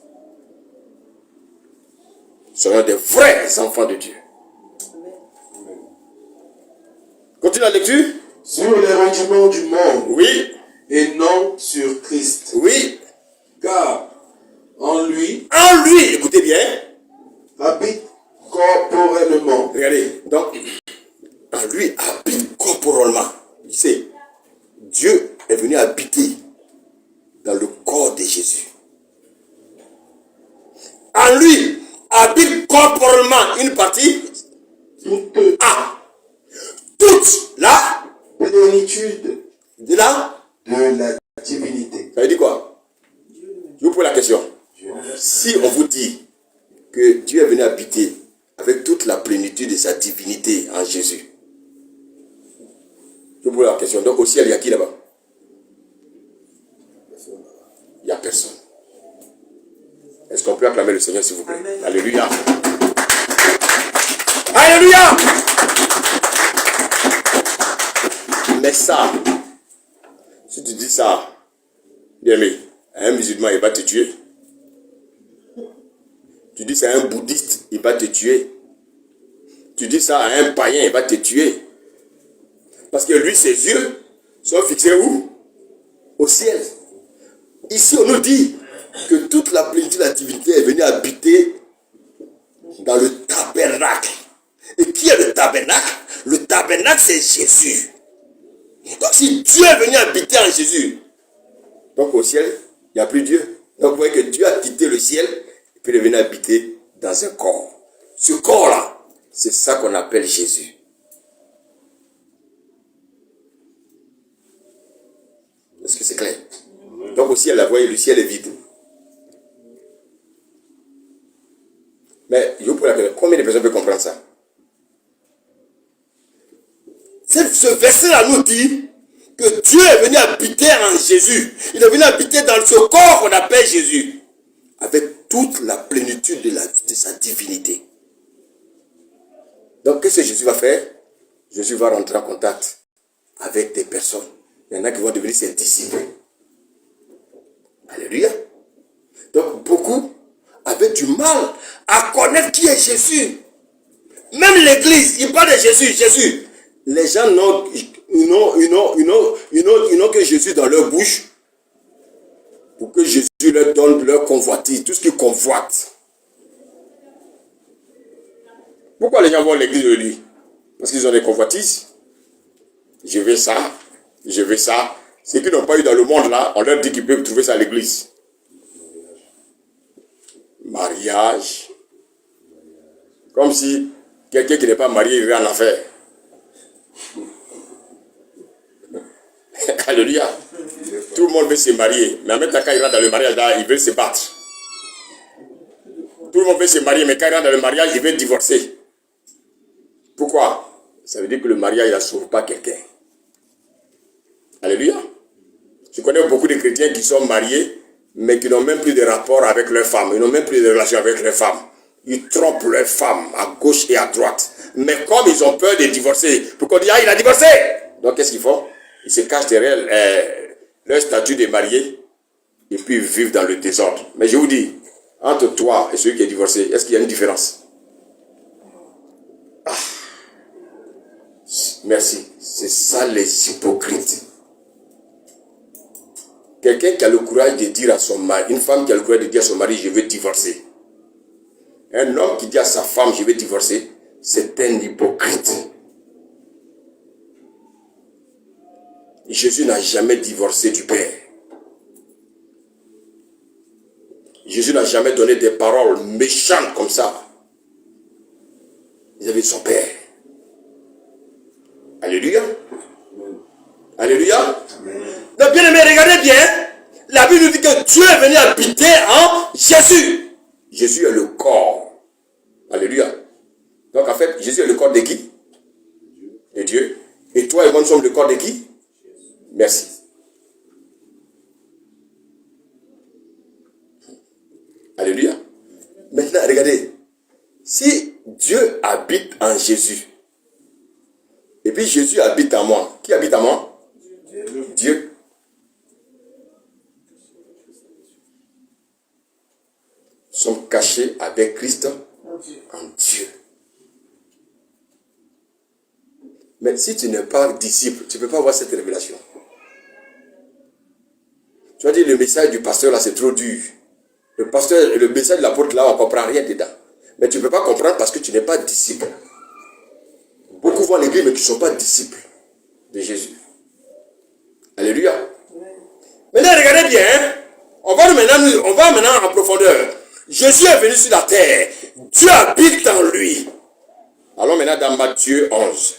S1: Soyons des vrais enfants de Dieu. Continue la lecture.
S2: Sur les rudiments du monde.
S1: Oui.
S2: Et non sur Christ.
S1: Oui.
S2: Car en lui,
S1: écoutez bien,
S2: habite corporellement.
S1: Regardez, donc, en lui habite corporellement. Tu sais, Dieu est venu habiter dans le corps de Jésus. En lui habite corporellement une partie toute la
S2: plénitude
S1: de la
S2: divinité.
S1: Ça veut dire quoi? Je vous pose la question. Si on vous dit que Dieu est venu habiter avec toute la plénitude de sa divinité en Jésus, je vous pose la question. Donc au ciel, il y a qui là-bas? Il n'y a personne. Est-ce qu'on peut acclamer le Seigneur s'il vous plaît? Amen. Alléluia. Alléluia. Mais ça, si tu dis ça, bien aimé, un musulman, il va te tuer. Tu dis ça à un bouddhiste, il va te tuer. Tu dis ça à un païen, il va te tuer. Parce que lui, ses yeux sont fixés où? Au ciel. Ici, on nous dit que toute la plénitude de la divinité est venue habiter dans le tabernacle. Et qui est le tabernacle? Le tabernacle, c'est Jésus. Donc, si Dieu est venu habiter en Jésus, donc au ciel, il n'y a plus Dieu. Donc, vous voyez que Dieu a quitté le ciel et puis il est venu habiter dans un corps. Ce corps-là, c'est ça qu'on appelle Jésus. Est-ce que c'est clair? Donc au ciel, vous voyez, le ciel est vide. Mais je vous pose la question, combien de personnes peuvent comprendre ça? Ce verset-là nous dit que Dieu est venu habiter en Jésus. Il est venu habiter dans ce corps qu'on appelle Jésus. Avec toute la plénitude de sa divinité. Donc qu'est-ce que Jésus va faire? Jésus va rentrer en contact avec des personnes. Il y en a qui vont devenir ses disciples. Alléluia. Donc beaucoup avaient du mal à connaître qui est Jésus. Même l'église, il parle de Jésus, Jésus. Les gens n'ont que Jésus dans leur bouche pour que Jésus leur donne leur convoitise, tout ce qu'ils convoitent. Pourquoi les gens vont à l'église de lui? Parce qu'ils ont des convoitises. Je veux ça, je veux ça. Ceux qui n'ont pas eu dans le monde là, on leur dit qu'ils peuvent trouver ça à l'église. Mariage. Comme si quelqu'un qui n'est pas marié irait en enfer. Alléluia. Tout le monde veut se marier. Mais en même temps, quand il rentre dans le mariage, là, il veut se battre. Tout le monde veut se marier, mais quand il rentre dans le mariage, il veut divorcer. Pourquoi? Ça veut dire que le mariage ne sauve pas quelqu'un. Alléluia. Je connais beaucoup de chrétiens qui sont mariés, mais qui n'ont même plus de rapport avec leurs femmes. Ils n'ont même plus de relation avec leurs femmes. Ils trompent leurs femmes à gauche et à droite. Mais comme ils ont peur de divorcer, pourquoi on dit, ah, il a divorcé? Donc qu'est-ce qu'ils font? Ils se cachent derrière leur statut de marié et puis ils vivent dans le désordre. Mais je vous dis, entre toi et celui qui est divorcé, est-ce qu'il y a une différence? Ah. Merci. C'est ça les hypocrites. Quelqu'un qui a le courage de dire à son mari, une femme qui a le courage de dire à son mari, je veux divorcer. Un homme qui dit à sa femme, je veux divorcer, c'est un hypocrite. Jésus n'a jamais divorcé du Père. Jésus n'a jamais donné des paroles méchantes comme ça. Il avait son Père. Alléluia. Alléluia. Donc bien aimé, regardez bien. La Bible nous dit que Dieu est venu habiter en Jésus. Jésus est le corps. Alléluia. Donc en fait, Jésus est le corps de qui? De Dieu. Et toi et moi, nous sommes le corps de qui? Merci. Alléluia. Maintenant, regardez. Si Dieu habite en Jésus, et puis Jésus habite en moi, qui habite en moi? Dieu. sommes cachés avec Christ en Dieu. Mais si tu n'es pas disciple, tu ne peux pas avoir cette révélation. Tu vas dire le message du pasteur là c'est trop dur. Le message de l'apôtre là on ne comprend rien dedans. Mais tu ne peux pas comprendre parce que tu n'es pas disciple. Beaucoup vont à l'église mais qui ne sont pas disciples de Jésus. Alléluia. Maintenant regardez bien. Hein? On va maintenant en profondeur. Jésus est venu sur la terre. Dieu habite en lui. Allons maintenant dans Matthieu 11.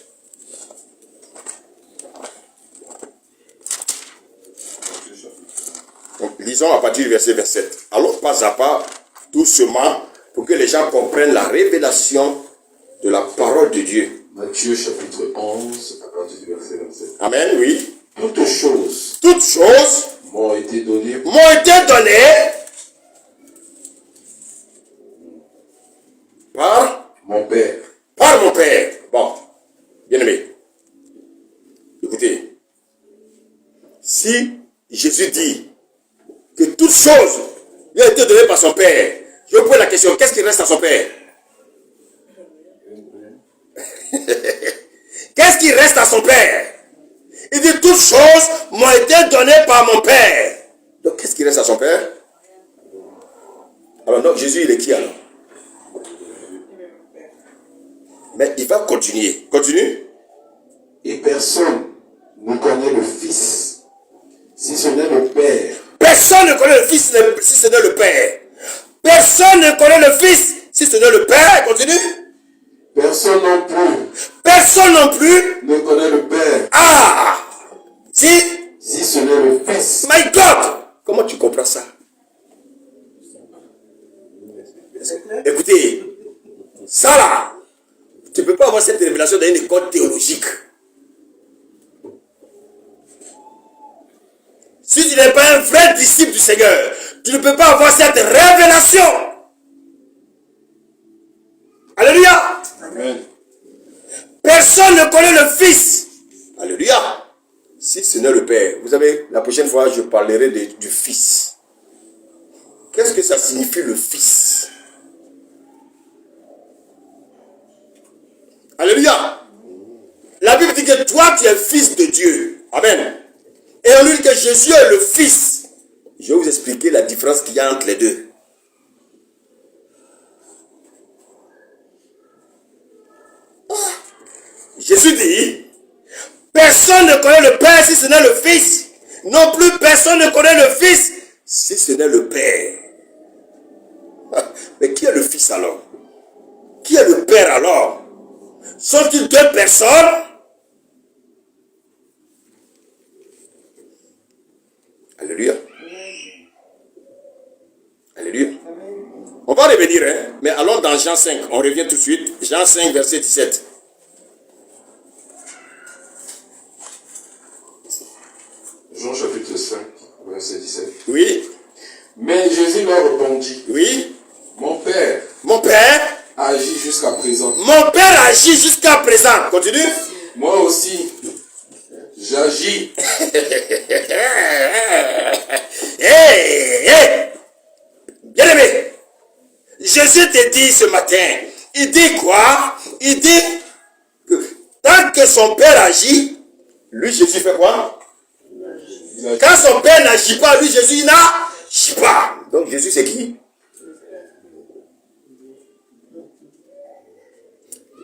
S1: Donc, lisons à partir du verset 27. Allons pas à pas, doucement, pour que les gens comprennent la révélation de la parole de Dieu.
S2: Matthieu chapitre 11, à partir du verset 27.
S1: Amen, oui.
S2: Toutes choses
S1: M'ont
S2: été données
S1: par
S2: mon Père.
S1: Par mon Père. Bon, bien aimé. Écoutez. Si Jésus dit que toutes choses lui ont été données par son Père, je vous pose la question, qu'est-ce qui reste à son Père? Qu'est-ce qui reste à son Père? Il dit toutes choses m'ont été données par mon Père. Donc qu'est-ce qui reste à son Père? Alors donc Jésus il est qui alors? Mais il va continuer. Continue.
S2: Et personne ne connaît le Fils, si ce n'est le Père.
S1: Personne ne connaît le Fils si ce n'est le Père. Personne ne connaît le Fils si ce n'est le Père. Continue.
S2: Personne non plus.
S1: Personne non plus
S2: ne connaît le Père.
S1: Ah!
S2: Si ce n'est le Fils.
S1: My God! Comment tu comprends ça? Écoutez, ça là, tu ne peux pas avoir cette révélation dans une école théologique. Si tu n'es pas un vrai disciple du Seigneur, tu ne peux pas avoir cette révélation. Alléluia.
S2: Amen.
S1: Personne ne connaît le Fils. Alléluia. Si ce n'est le Père. Vous savez, la prochaine fois, je parlerai du Fils. Qu'est-ce que ça signifie le Fils? Alléluia. La Bible dit que toi, tu es fils de Dieu. Amen. Et on nous dit que Jésus est le Fils. Je vais vous expliquer la différence qu'il y a entre les deux. Jésus dit, personne ne connaît le Père si ce n'est le Fils. Non plus personne ne connaît le Fils si ce n'est le Père. Mais qui est le Fils alors? Qui est le Père alors? Sont-ils deux personnes? Alléluia. Alléluia. On va revenir, hein? Mais allons dans Jean 5. On revient tout de suite. Jean 5, verset 17.
S2: Jean chapitre 5, verset 17.
S1: Oui.
S2: Mais Jésus leur répondit.
S1: Oui.
S2: Mon Père
S1: agit
S2: jusqu'à présent.
S1: Mon Père agit jusqu'à présent. Continue.
S2: Moi aussi, j'agis.
S1: Bien aimé, Jésus te dit ce matin, il dit quoi? Il dit que tant que son Père agit, lui Jésus fait quoi? Quand son Père n'agit pas, lui Jésus n'agit pas. Donc Jésus c'est qui?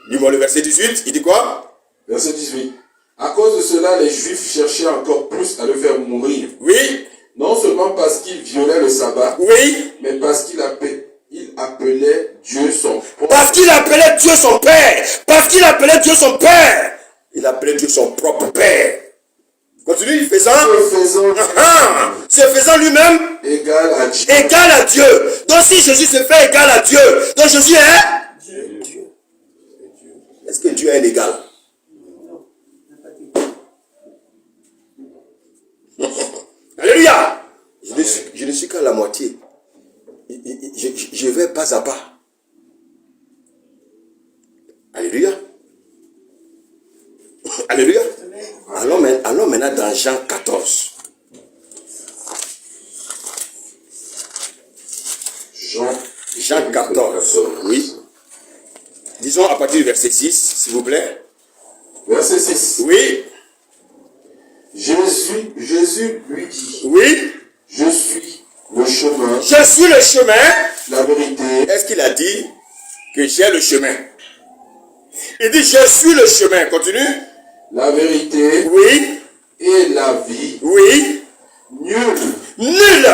S1: Dis-moi le verset 18, il dit quoi?
S2: Verset 18. À cause de cela, les Juifs cherchaient encore plus à le faire mourir.
S1: Oui.
S2: Non seulement parce qu'il violait le sabbat,
S1: oui,
S2: mais parce qu'il appelait Dieu son Père.
S1: Parce qu'il appelait Dieu son Père. Parce qu'il appelait Dieu son Père. Il appelait Dieu son propre Père. Continue, se faisant lui-même
S2: égal
S1: à Dieu. Donc si Jésus se fait égal à Dieu, donc Jésus est Dieu. Est-ce que Dieu est un égal? Alléluia. Je ne suis qu'à la moitié. Je vais pas à pas. Alléluia. Alléluia. Allons maintenant dans Jean 14.
S2: Jean
S1: Jean 14. Oui. Disons à partir du verset 6, s'il vous plaît.
S2: Verset 6.
S1: Oui.
S2: Jésus lui dit,
S1: Oui.
S2: je suis le chemin,
S1: Je suis le chemin.
S2: la vérité.
S1: Est-ce qu'il a dit que j'ai le chemin? Il dit je suis le chemin. Continue.
S2: La vérité
S1: Oui.
S2: et la vie.
S1: Oui.
S2: Nul
S1: Nul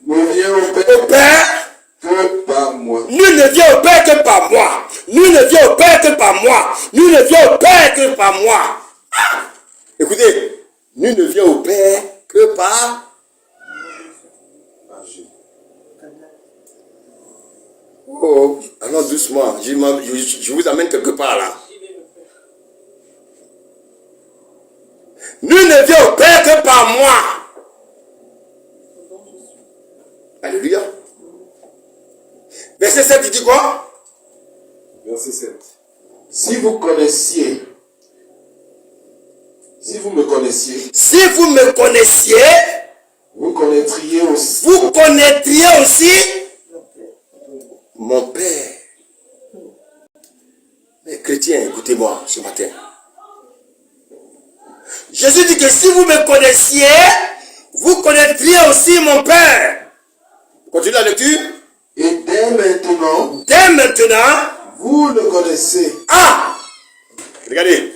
S2: ne vient au
S1: au
S2: Père
S1: Père.
S2: que par moi.
S1: Nul ne vient au Père que par moi. Nul ne vient au Père que par moi. Nul ne vient au Père que par moi. Ah! Écoutez, nul ne vient au Père que par... Oh, alors doucement, je vous amène quelque part là. Nul ne vient au Père que par moi. Alléluia. Verset 7, il dit quoi?
S2: Verset 7. Si vous me connaissiez,
S1: si vous me connaissiez,
S2: vous connaîtriez aussi,
S1: mon Père. Mais chrétiens, écoutez-moi ce matin. Jésus dit que si vous me connaissiez, vous connaîtriez aussi mon Père. Continue la lecture.
S2: et dès maintenant,
S1: Vous
S2: le connaissez.
S1: Ah! Regardez.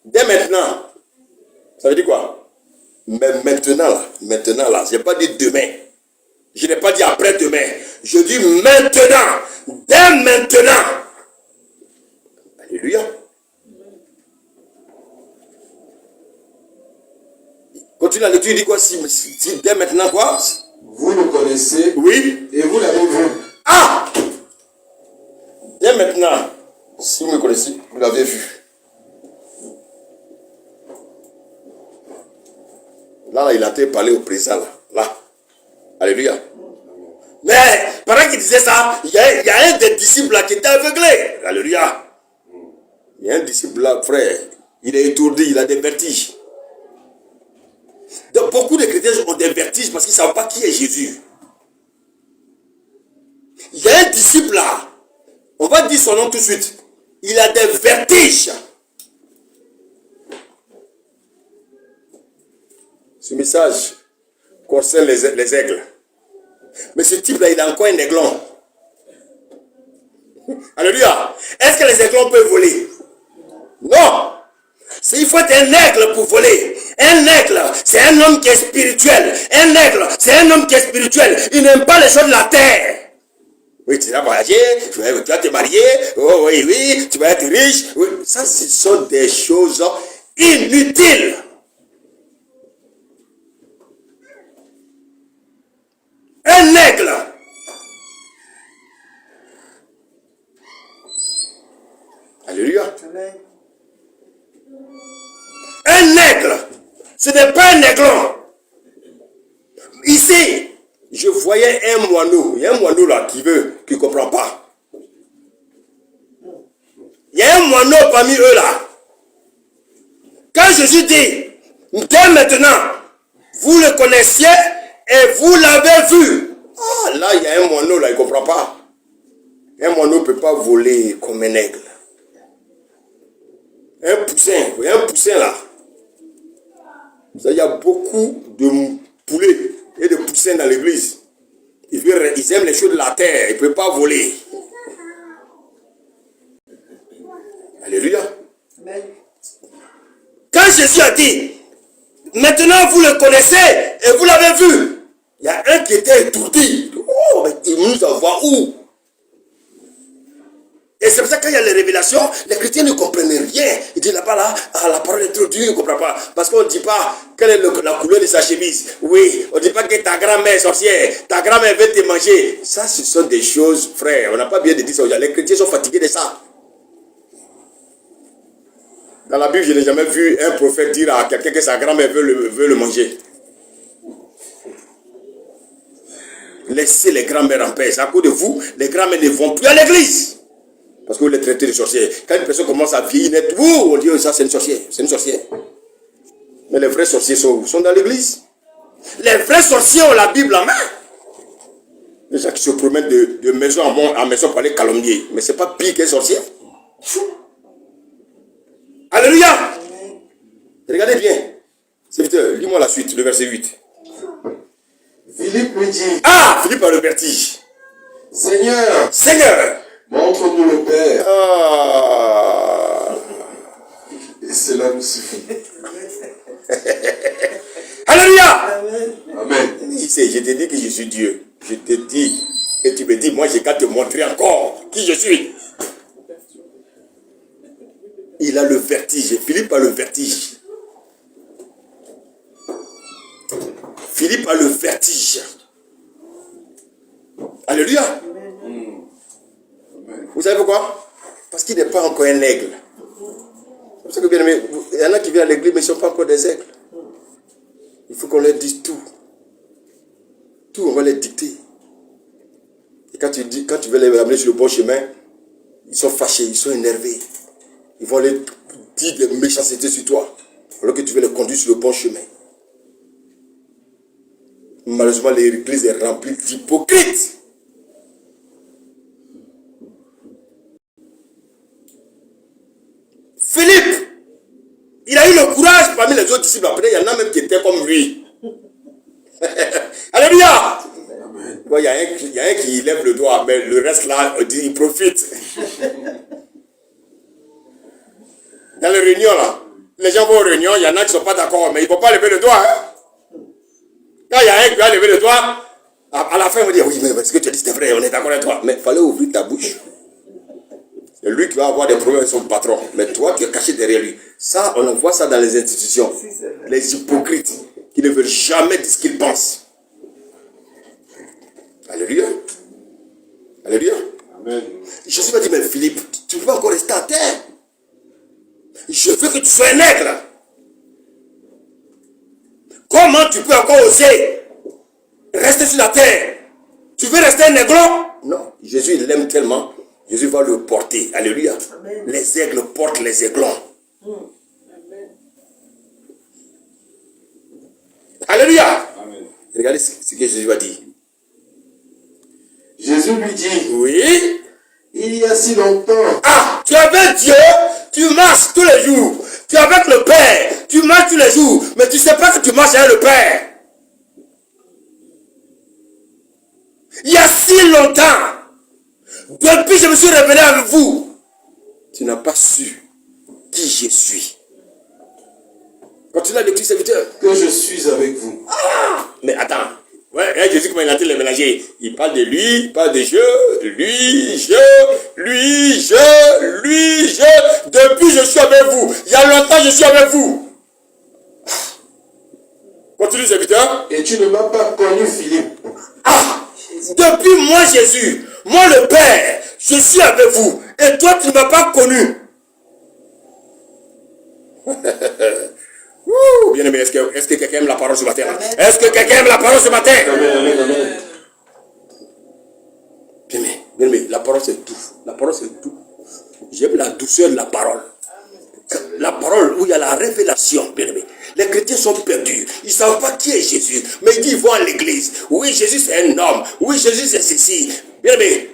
S1: Dès maintenant. Ça veut dire quoi? Mais maintenant là, je n'ai pas dit demain. Je n'ai pas dit après-demain. Je dis maintenant. Dès maintenant. Alléluia. Continue la lecture, il dit quoi? Si dès maintenant quoi?
S2: Vous le connaissez.
S1: Oui.
S2: Et vous l'avez vu.
S1: Ah! Dès maintenant, si vous me connaissez, vous l'avez vu. Là, il a été parlé au présent. Là. Alléluia. Mais, pendant qu'il disait ça, il y a un des disciples là qui était aveuglé. Alléluia. Il y a un disciple là, frère. Il est étourdi, il a des vertiges. Donc, beaucoup de chrétiens ont des vertiges parce qu'ils ne savent pas qui est Jésus. Il y a un disciple là. On va dire son nom tout de suite. Il a des vertiges. Ce message concerne les aigles. Mais ce type-là, il a encore un aiglon. Alléluia. Est-ce que les aiglons peuvent voler? Non. Il faut être un aigle pour voler. Un aigle, c'est un homme qui est spirituel. Un aigle, c'est un homme qui est spirituel. Il n'aime pas les choses de la terre. Oui, tu vas voyager, tu vas te marier, oh oui, tu vas être riche. Oui. Ça, ce sont des choses inutiles. Un aigle. Alléluia. Un aigle. Ce n'est pas un aiglon. Ici, je voyais un moineau. Il y a un moineau là qui ne comprend pas. Il y a un moineau parmi eux là. Quand Jésus dit, dès maintenant, vous le connaissiez et vous l'avez vu. Ah, là, il y a un moineau là, il ne comprend pas. Un moineau ne peut pas voler comme un aigle. Un poussin là. Il y a beaucoup de poulets et de poussins dans l'église. Ils aiment les choses de la terre, ils ne peuvent pas voler. Alléluia. Amen. Quand Jésus a dit, maintenant vous le connaissez et vous l'avez vu, il y a un qui était étourdi. Oh, mais il nous envoie où? Et c'est pour ça que quand il y a les révélations, les chrétiens ne comprennent rien. Ils disent là-bas, là, ah, la parole est trop dure, ils ne comprennent pas. Parce qu'on ne dit pas quelle est la couleur de sa chemise. Oui, on ne dit pas que ta grand-mère est sorcière, ta grand-mère veut te manger. Ça, ce sont des choses, frère. On n'a pas bien de dire ça. Les chrétiens sont fatigués de ça. Dans la Bible, je n'ai jamais vu un prophète dire à quelqu'un que sa grand-mère veut le manger. Laissez les grand-mères en paix. À cause de vous, les grand-mères ne vont plus à l'église. Parce que vous les traitez de sorcières. Quand une personne commence à vieillir, on dit, oh, ça c'est une sorcière. C'est une sorcière. Mais les vrais sorciers sont dans l'église. Les vrais sorciers ont la Bible en main. Les gens qui se promènent de maison en maison pour aller calomnier. Mais c'est pas pire qu'un sorcier. Alléluia. Regardez bien. Serviteur, lis-moi la suite, le verset 8.
S2: Philippe lui dit,
S1: Ah, Philippe a le vertige.
S2: Seigneur,
S1: Seigneur.
S2: montre-nous le Père.
S1: Ah.
S2: Et cela nous suffit.
S1: Alléluia.
S2: Amen.
S1: Il sait, je t'ai dit que je suis Dieu. Je te dis. Et tu me dis, moi, j'ai qu'à te montrer encore qui je suis. Il a le vertige. Philippe a le vertige. Philippe a le vertige. Alléluia. Vous savez pourquoi? Parce qu'il n'est pas encore un aigle. C'est pour ça que, bien aimé, il y en a qui viennent à l'église, mais ils ne sont pas encore des aigles. Il faut qu'on leur dise tout. Tout, on va les dicter. Et quand tu veux les ramener sur le bon chemin, ils sont fâchés, ils sont énervés. Ils vont aller dire des méchancetés sur toi. Alors que tu veux les conduire sur le bon chemin. Malheureusement, l'église est remplie d'hypocrites. Philippe, il a eu le courage parmi les autres disciples. Après, il y en a même qui étaient comme lui. Alléluia. Bon, il y a un qui lève le doigt, mais le reste là, il profite. Dans les réunions là, les gens vont aux réunions, il y en a qui ne sont pas d'accord, mais ils ne vont pas lever le doigt. Hein? Quand il y a un qui va lever le doigt, à la fin, on va dire, oui, mais ce que tu as dit, c'était vrai, on est d'accord avec toi. Mais il fallait ouvrir ta bouche. C'est lui qui va avoir des problèmes avec son patron. Mais toi, tu es caché derrière lui. Ça, on en voit ça dans les institutions. Les hypocrites qui ne veulent jamais dire ce qu'ils pensent. Alléluia. Alléluia.
S2: Amen.
S1: Jésus m'a dit, mais Philippe, tu ne peux pas encore rester à terre. Je veux que tu sois un aigle. Comment tu peux encore oser rester sur la terre? Tu veux rester un aiglon? Non. Jésus, il l'aime tellement. Jésus va le porter. Alléluia. Amen. Les aigles portent les aiglons. Amen. Alléluia. Amen. Regardez ce que Jésus a dit.
S2: Jésus lui dit,
S1: oui.
S2: Il y a si longtemps.
S1: Ah, tu es avec Dieu, tu marches tous les jours. Tu es avec le Père, tu marches tous les jours. Mais tu ne sais pas que tu marches avec le Père. Il y a si longtemps. Depuis que je me suis révélé avec vous, tu n'as pas su qui je suis. Continue à l'écrire, serviteur.
S2: Que je suis avec vous.
S1: Ah, mais attends. Ouais, Jésus, comment il a été les mélanger? Il parle de lui, il parle de je, lui, je. Depuis je suis avec vous. Il y a longtemps je suis avec vous. Continue, serviteur.
S2: Et tu ne m'as pas connu, Philippe.
S1: Ah, depuis moi, Jésus, moi le Père, je suis avec vous. Et toi, tu ne m'as pas connu. Bien aimé, est-ce que quelqu'un aime la parole ce matin? Est-ce que quelqu'un aime la parole ce matin? Amen. Bien aimé, la parole c'est tout. La parole c'est tout. J'aime la douceur de la parole. La parole où il y a la révélation, bien aimé. Les chrétiens sont perdus. Ils ne savent pas qui est Jésus. Mais ils disent, ils vont à l'église. Oui, Jésus c'est un homme. Oui, Jésus c'est ceci. Bien aimé,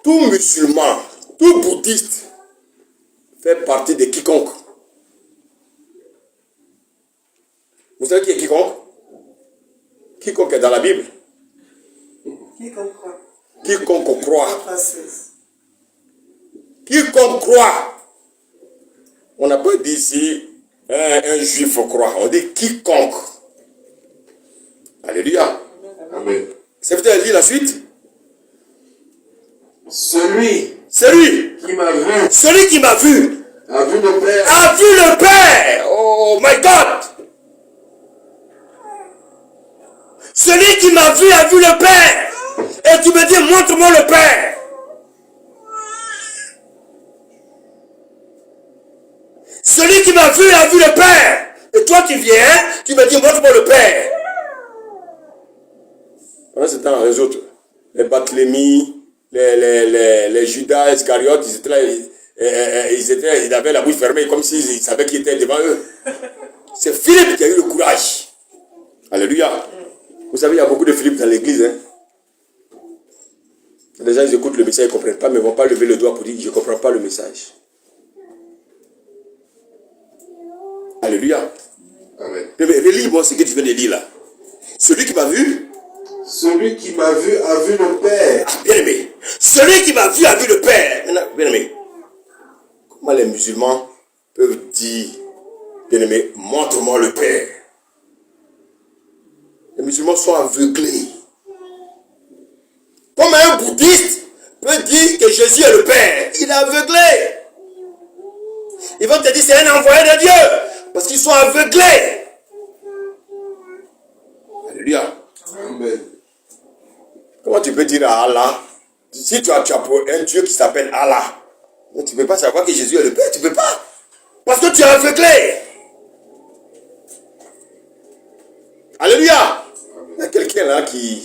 S1: tout musulman, tout bouddhiste fait partie de quiconque. Vous savez qui est quiconque? Quiconque est dans la Bible.
S3: Quiconque croit.
S1: Quiconque croit.
S3: Française.
S1: Quiconque croit. On n'a pas dit ici un juif croit. On dit quiconque. Alléluia.
S2: Amen.
S1: C'est peut-être lire la suite.
S2: Celui
S1: qui m'a vu
S2: a vu le Père.
S1: A vu le Père. Oh my God. Celui qui m'a vu a vu le Père. Et tu me dis, montre-moi le Père. Celui qui m'a vu a vu le Père. Et toi tu viens, tu me dis, montre-moi le Père. Pendant ce temps, les autres, les Barthélemy, les Judas Iscariotes, ils étaient là, ils avaient la bouche fermée comme s'ils savaient qui était devant eux. C'est Philippe qui a eu le courage. Alléluia. Vous savez, il y a beaucoup de Philippe dans l'église. Hein? Les gens ils écoutent le message, ils ne comprennent pas, mais ils ne vont pas lever le doigt pour dire je ne comprends pas le message. Alléluia.
S2: Amen.
S1: Relis-moi ce que tu viens de lire là. Celui qui m'a vu.
S2: Celui qui m'a vu a vu le Père.
S1: Ah, bien aimé. Celui qui m'a vu a vu le Père. Maintenant, bien aimé. Comment les musulmans peuvent dire, bien aimé, montre-moi le Père. Les musulmans sont aveuglés. Comme un bouddhiste peut dire que Jésus est le Père. Il est aveuglé. Ils vont te dire c'est un envoyé de Dieu. Parce qu'ils sont aveuglés. Alléluia.
S2: Amen.
S1: Comment tu peux dire à Allah, si tu as pour un Dieu qui s'appelle Allah, mais tu ne peux pas savoir que Jésus est le Père, tu ne peux pas. Parce que tu es aveuglé. Alléluia. Il y a quelqu'un là qui,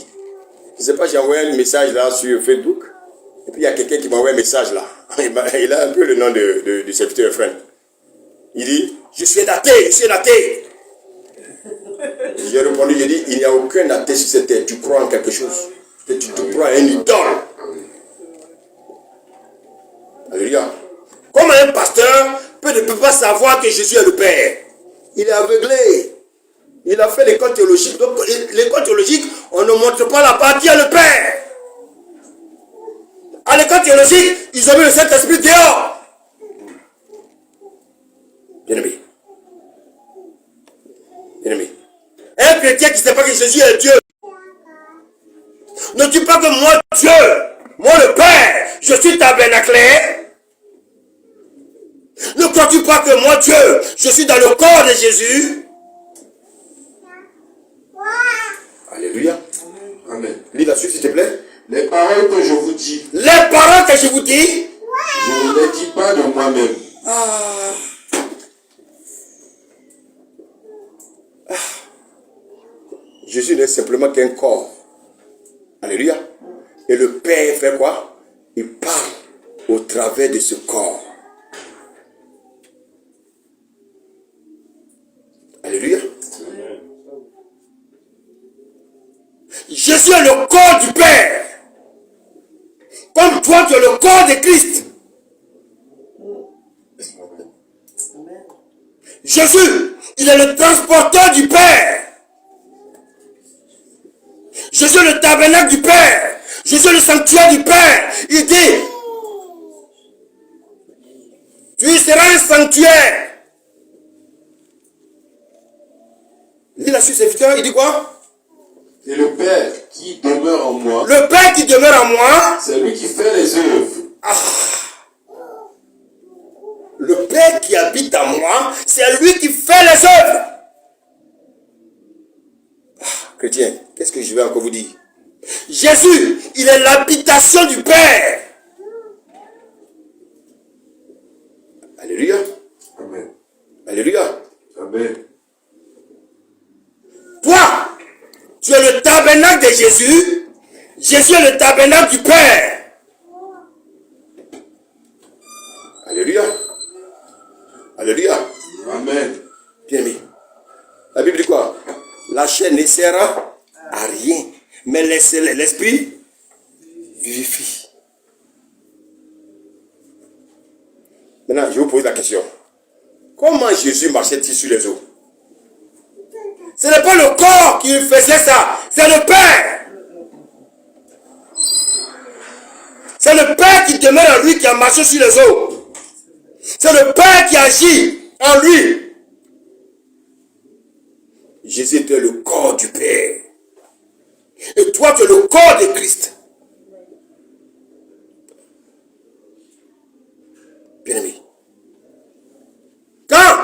S1: je ne sais pas, j'ai envoyé un message là sur Facebook. Et puis il y a quelqu'un qui m'a envoyé un message là. Il a un peu le nom de serviteur frère. Il dit, je suis un athée, je suis un athée. J'ai répondu, j'ai dit, il n'y a aucun athée sur cette terre. Tu crois en quelque chose. Et tu te crois à un idole. Alléluia. Comme un pasteur ne peut pas savoir que Jésus est le Père. Il est aveuglé. Il a fait l'école théologique. Donc, l'école théologique, on ne montre pas la partie à le Père. À l'école théologique, ils ont mis le Saint-Esprit dehors. Bien-aimé. Bien-aimé. Un chrétien qui ne sait pas que Jésus est Dieu. Ne dis pas que moi, Dieu, moi le Père, je suis tabernaclé. Ne crois-tu pas que moi, Dieu, je suis dans le corps de Jésus? Alléluia.
S2: Amen.
S1: Lis la suite, s'il te plaît.
S2: Les paroles que je vous dis,
S1: Les paroles que je vous dis,
S2: je ne les dis pas de moi-même.
S1: Jésus n'est simplement qu'un corps. Alléluia. Et le Père fait quoi? Il parle au travers de ce corps. Alléluia. Jésus est le corps du Père. Comme toi, tu es le corps de Christ. Jésus, il est le transporteur du Père. Jésus est le tabernacle du Père. Jésus est le sanctuaire du Père. Il dit, tu seras un sanctuaire. Lis la suite, c'est il dit quoi?
S2: Et le Père qui demeure en moi,
S1: Le Père qui demeure en moi,
S2: c'est lui qui fait les œuvres.
S1: Le Père qui habite en moi, c'est lui qui fait les œuvres. Chrétien, qu'est-ce que je vais encore vous dire? Jésus, il est l'habitation du Père. Alléluia.
S2: Amen.
S1: Alléluia.
S2: Amen.
S1: Toi, tu es le tabernacle de Jésus. Jésus est le tabernacle du Père. Alléluia. Alléluia.
S2: Amen.
S1: Bien aimé. La Bible dit quoi? La chair ne sert à rien. Mais l'esprit vivifie. Maintenant, je vous pose la question. Comment Jésus marchait-il sur les eaux? Ce n'est pas le corps qui faisait ça. C'est le Père. C'est le Père qui demeure en lui qui a marché sur les eaux. C'est le Père qui agit en lui. Jésus était le corps du Père. Et toi, tu es le corps de Christ. Bien aimé. Quand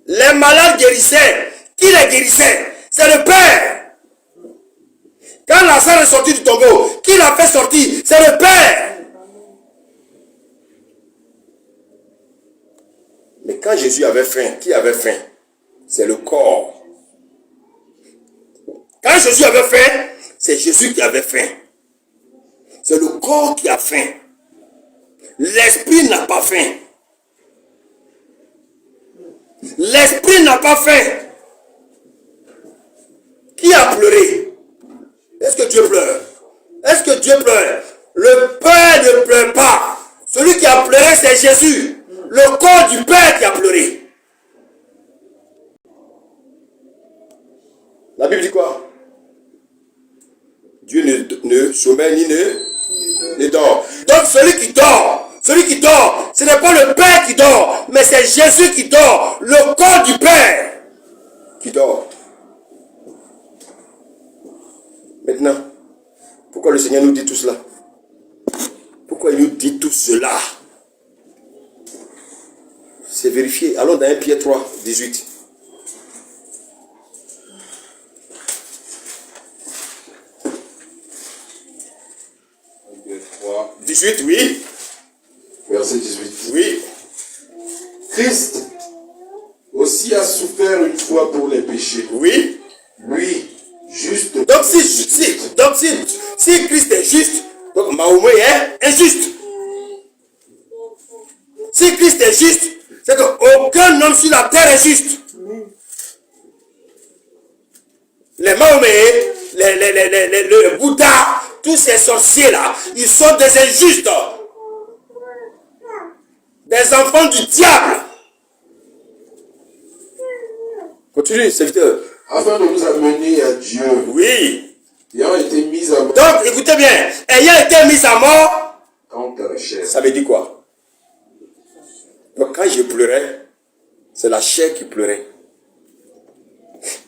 S1: les malades guérissaient, qui les guérissait? C'est le Père. Quand Lazare est sorti du tombeau, qui l'a fait sortir? C'est le Père. Mais quand Jésus avait faim, qui avait faim? C'est le corps. Quand Jésus avait faim, c'est Jésus qui avait faim. C'est le corps qui a faim. L'esprit n'a pas faim. L'esprit n'a pas faim. Qui a pleuré? Est-ce que Dieu pleure? Est-ce que Dieu pleure? ne pleure pas. Celui qui a pleuré, c'est Jésus. Le corps du Père qui a pleuré. La Bible dit quoi? Dieu ne sommeille ni ne dort. Donc celui qui dort, ce n'est pas le Père qui dort, mais c'est Jésus qui dort, le corps du Père qui dort. Maintenant, pourquoi le Seigneur nous dit tout cela? Pourquoi il nous dit tout cela? C'est vérifié. Allons dans 1 Pierre 3, 18. 18, oui.
S2: Verset 18.
S1: Oui.
S2: Christ aussi a souffert une fois pour les péchés.
S1: Oui.
S2: Lui, juste.
S1: Donc si Christ est juste, donc Mahomet est injuste. Si Christ est juste, c'est qu'aucun homme sur la terre est juste. Les Mahomet, le Bouddha, tous ces sorciers-là, ils sont des injustes. Des enfants du diable. Continue, serviteur.
S2: Afin de nous amener à Dieu.
S1: Oui.
S2: Ayant été mis à mort.
S1: Donc, écoutez bien. Ayant été mis à mort.
S2: Quant à la chair.
S1: Ça veut dire quoi? Donc, quand je pleurais, c'est la chair qui pleurait.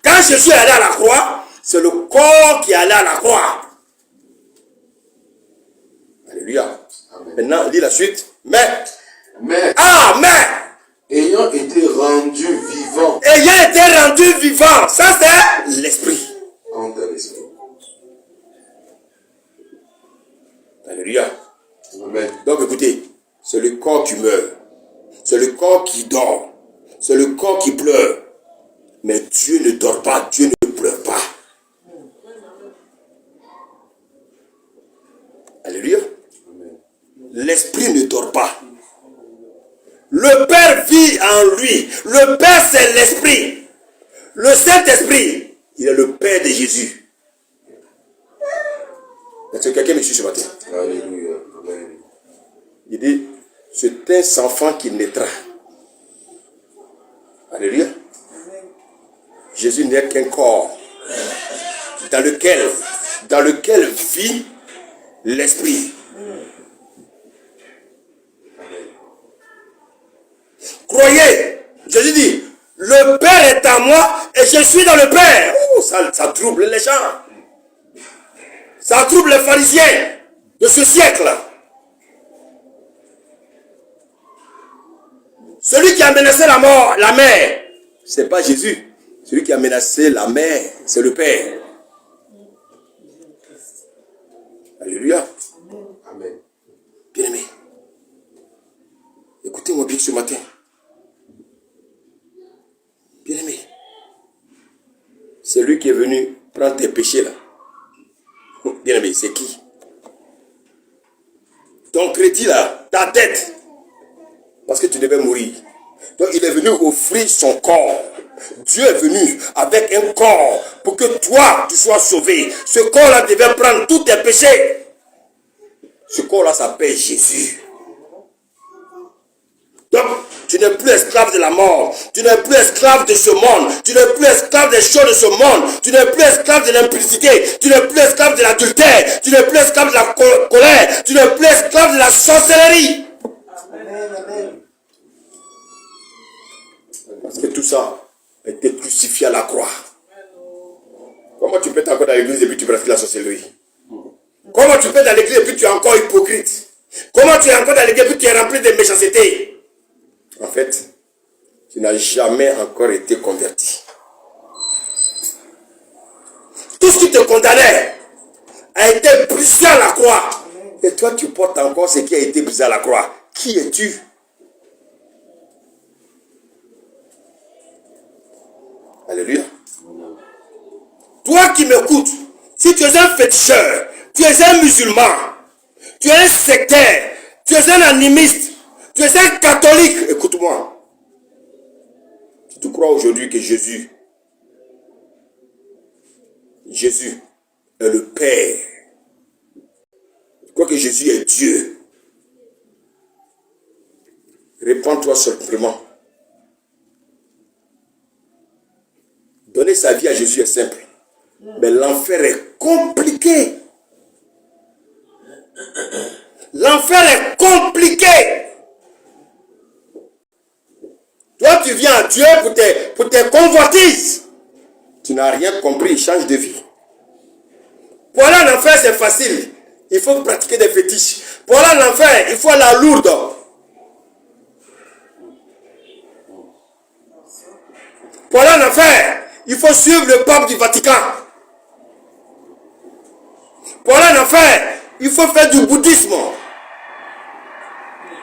S1: Quand je suis allé à la croix, c'est le corps qui est allé à la croix. Alléluia.
S2: Amen.
S1: Maintenant, lis la suite. Mais.
S2: Ayant été rendu vivant.
S1: Ayant été rendu vivant. Ça, c'est l'esprit.
S2: Quant à l'esprit.
S1: Alléluia.
S2: Amen.
S1: Donc, écoutez, c'est le corps qui meurt. C'est le corps qui dort. C'est le corps qui pleure. Mais Dieu ne dort pas. Dieu ne pleure pas. Alléluia. L'esprit ne dort pas. Le Père vit en lui. Le Père, c'est l'Esprit. Le Saint-Esprit, il est le Père de Jésus. Est-ce que quelqu'un me suit ce matin?
S2: Alléluia. Amen.
S1: Il dit, c'est un enfant qui naîtra. Alléluia. Jésus n'est qu'un corps dans lequel vit l'Esprit. Croyez, Jésus dit, le Père est à moi et je suis dans le Père. Ouh, ça trouble les gens. Ça trouble les pharisiens de ce siècle. Celui qui a menacé la mort, la mer, c'est pas Jésus. Celui qui a menacé la mer, c'est le Père. Alléluia.
S2: Amen.
S1: Bien-aimé, écoutez-moi bien ce matin. Bien-aimé, c'est lui qui est venu prendre tes péchés là. Bien-aimé, c'est qui? Ton crédit là, ta dette. Parce que tu devais mourir. Donc il est venu offrir son corps. Dieu est venu avec un corps pour que toi, tu sois sauvé. Ce corps-là devait prendre tous tes péchés. Ce corps-là s'appelle Jésus. Donc, tu n'es plus esclave de la mort. Tu n'es plus esclave de ce monde. Tu n'es plus esclave des choses de ce monde. Tu n'es plus esclave de l'impudicité. Tu n'es plus esclave de l'adultère. Tu n'es plus esclave de la colère. Tu n'es plus esclave de la sorcellerie.
S3: Amen, amen.
S1: Parce que tout ça a été crucifié à la croix. Comment tu peux être encore dans l'église et puis tu pratiques la sorcellerie? Comment tu peux être dans l'église et puis tu es encore hypocrite? Comment tu es encore dans l'église et puis tu es rempli de méchanceté? En fait, tu n'as jamais encore été converti. Tout ce qui te condamnait a été brisé à la croix. Et toi, tu portes encore ce qui a été brisé à la croix. Qui es-tu? Alléluia. Toi qui m'écoutes, si tu es un féticheur, tu es un musulman, tu es un sectaire, tu es un animiste, tu es un catholique, écoute-moi. Si tu crois aujourd'hui que Jésus est le Père, tu crois que Jésus est Dieu, Répands-toi simplement. Donner sa vie à Jésus est simple. Mais l'enfer est compliqué. L'enfer est compliqué. Toi, tu viens à Dieu pour tes convoitises. Tu n'as rien compris, change de vie. Pour aller en enfer, c'est facile. Il faut pratiquer des fétiches. Pour aller en enfer, il faut aller à Lourdes. Pour aller en enfer, il faut suivre le pape du Vatican. Pour aller en enfer, il faut faire du bouddhisme.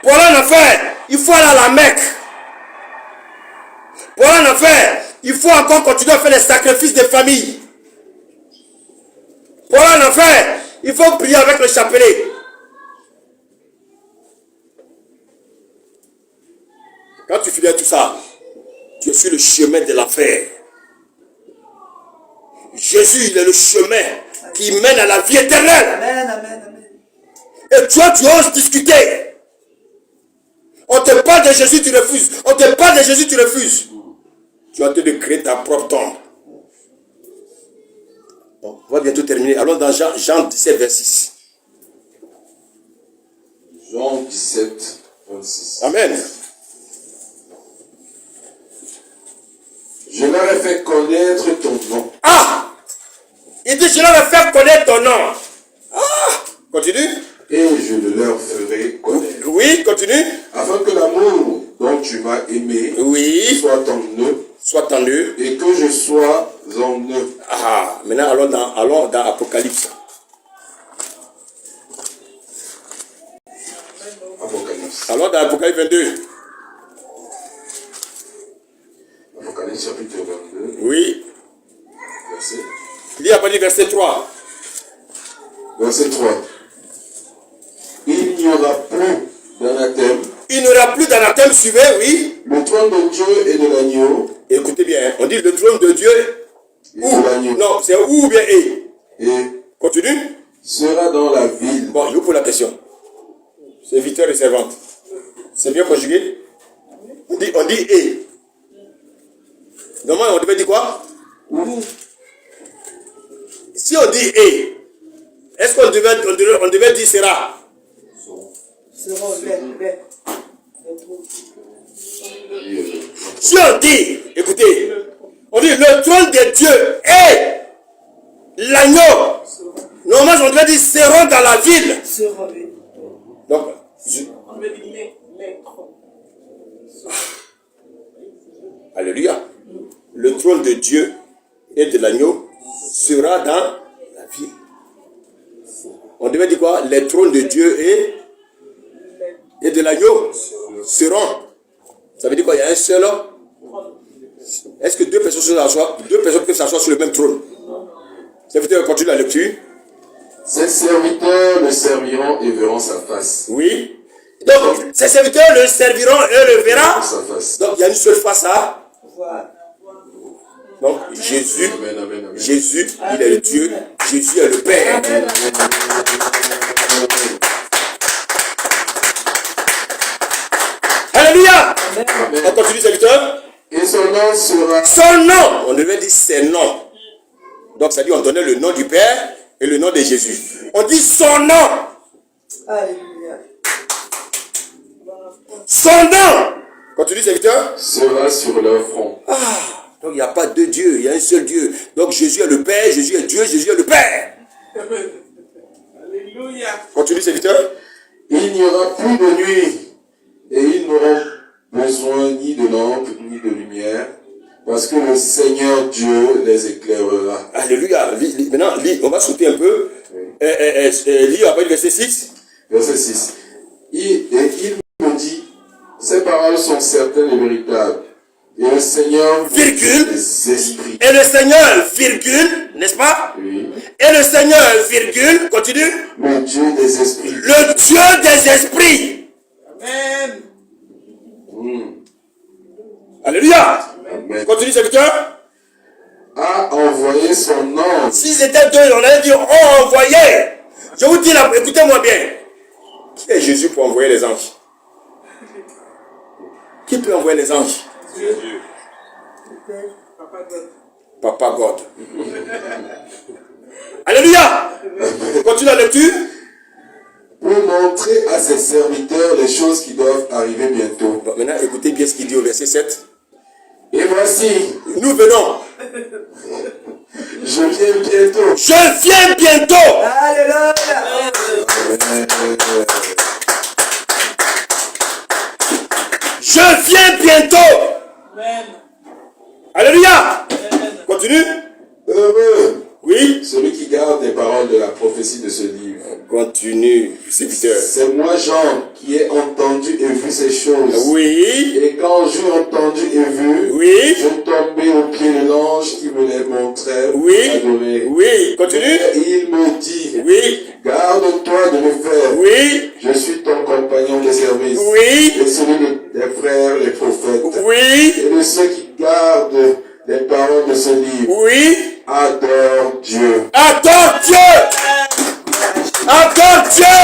S1: Pour aller en enfer, il faut aller à la Mecque. Pour aller en enfer, il faut encore continuer à faire les sacrifices des familles. Pour aller en enfer, il faut prier avec le chapelet. Quand tu finis tout ça, tu es sur le chemin de l'enfer. Jésus, il est le chemin qui mène à la vie éternelle.
S3: Amen, amen, amen.
S1: Et toi, tu oses discuter. On te parle de Jésus, tu refuses. On te parle de Jésus, tu refuses. Tu es en train de créer ta propre tombe. Bon, on va bientôt terminer. Allons dans Jean 17, verset 6.
S2: Jean 17, 26.
S1: Amen.
S2: Je leur ai fait connaître ton nom.
S1: Ah! Il dit, je leur ai fait connaître ton nom. Ah! Continue.
S2: Et je le leur ferai connaître.
S1: Oui, continue.
S2: Afin que l'amour dont tu m'as aimé
S1: Oui.
S2: soit en eux
S1: Sois en eux.
S2: et que je sois en eux.
S1: Ah, maintenant allons dans Apocalypse.
S2: Apocalypse.
S1: Allons dans Apocalypse 22.
S2: Apocalypse chapitre 22,
S1: Oui.
S2: verset.
S1: Lis après le verset 3.
S2: Verset 3. Il n'y aura plus d'anathème.
S1: Il n'y aura plus d'anathème, suivez, oui.
S2: Le trône de Dieu et de l'agneau.
S1: Écoutez bien, on dit le trône de Dieu.
S2: Et de l'agneau.
S1: Non, c'est où ou bien et.
S2: Et
S1: Continue.
S2: sera dans la ville.
S1: Bon, je vous pose la question. Serviteur et servante. C'est bien conjugué? On dit et. Normalement, on devait dire quoi? Si on dit et, est-ce qu'on devait dire sera?
S3: Seront les.
S1: Si on dit, écoutez, on dit le trône de Dieu et l'agneau. Normalement, on devait dire seront dans la ville.
S3: Seront les.
S1: Donc,
S3: On veut dire les trônes.
S1: alléluia. Le trône de Dieu et de l'agneau sera dans la ville. On devait dire quoi? Les trônes de Dieu et de l'agneau seront. Ça veut dire quoi? Il y a un seul homme. Est-ce que deux personnes peuvent s'asseoir sur le même trône? Ça veut dire qu'on continue la lecture.
S2: Ses serviteurs le serviront et verront sa face.
S1: Oui. Donc, ses serviteurs le serviront et le verront.
S2: Sa face.
S1: Donc, il y a une seule face à.
S3: Voilà.
S1: Donc, Jésus,
S2: Amen, amen, amen.
S1: Jésus, il est le Dieu. Jésus est le Père. Alléluia.
S2: Amen.
S1: On continue, serviteur.
S2: Et son nom sera.
S1: Son nom. On devait dire ses noms. Donc, ça dit on donnait le nom du Père et le nom de Jésus. On dit son nom.
S3: Alléluia.
S1: Son nom. Continue, serviteur.
S2: Sera sur leur front.
S1: Ah, donc il n'y a pas deux dieux, il y a un seul Dieu. Donc Jésus est le Père, Jésus est Dieu, Jésus est le Père.
S3: Alléluia.
S1: Continue, serviteur.
S2: Il n'y aura plus de nuit et ils n'auront besoin ni de lampe ni de lumière parce que le Seigneur Dieu les éclairera.
S1: Alléluia. Maintenant, lis, on va sauter un peu. Lis après le verset 6.
S2: Verset 6. Il me dit, ces paroles sont certaines et véritables. Et le Seigneur,
S1: Virgule.
S2: des esprits.
S1: Et le Seigneur, virgule, n'est-ce pas?
S2: Oui.
S1: Et le Seigneur, virgule, continue.
S2: Le Dieu des esprits.
S1: Le Dieu des esprits.
S3: Amen.
S1: Alléluia.
S2: Amen.
S1: Continue, serviteur.
S2: A envoyé son ange.
S1: S'ils étaient deux, on allait dire, oh, envoyé. Je vous dis là, écoutez-moi bien. Qui est Jésus pour envoyer les anges? Qui peut envoyer les anges?
S3: Dieu.
S4: Père.
S3: Papa God.
S1: Papa God. Alléluia. Continue la lecture.
S2: Pour montrer à ses serviteurs les choses qui doivent arriver bientôt.
S1: Bon, maintenant, écoutez bien ce qu'il dit au verset 7.
S2: Et voici,
S1: Nous venons.
S2: je viens bientôt.
S1: Je viens bientôt.
S3: Alléluia.
S1: Je viens bientôt.
S3: Amen.
S1: Alléluia.
S3: Amen.
S1: Continue.
S2: Heureux
S1: Oui.
S2: celui qui garde les paroles de la prophétie de ce livre.
S1: Continue, serviteur.
S2: C'est moi, Jean, qui ai entendu et vu ces choses.
S1: Oui.
S2: Et quand j'ai entendu et vu,
S1: Oui.
S2: je tombais au pied de l'ange qui me les montrait pour
S1: Oui.
S2: adorer.
S1: Oui. Continue.
S2: Et il me dit,
S1: Oui.
S2: garde-toi de le faire.
S1: Oui.
S2: Je suis ton compagnon de service.
S1: Oui.
S2: Et celui des frères, les prophètes.
S1: Oui.
S2: Et de ceux qui gardent les paroles de ce livre.
S1: Oui.
S2: Adore Dieu.
S1: Adore Dieu. Adore Dieu.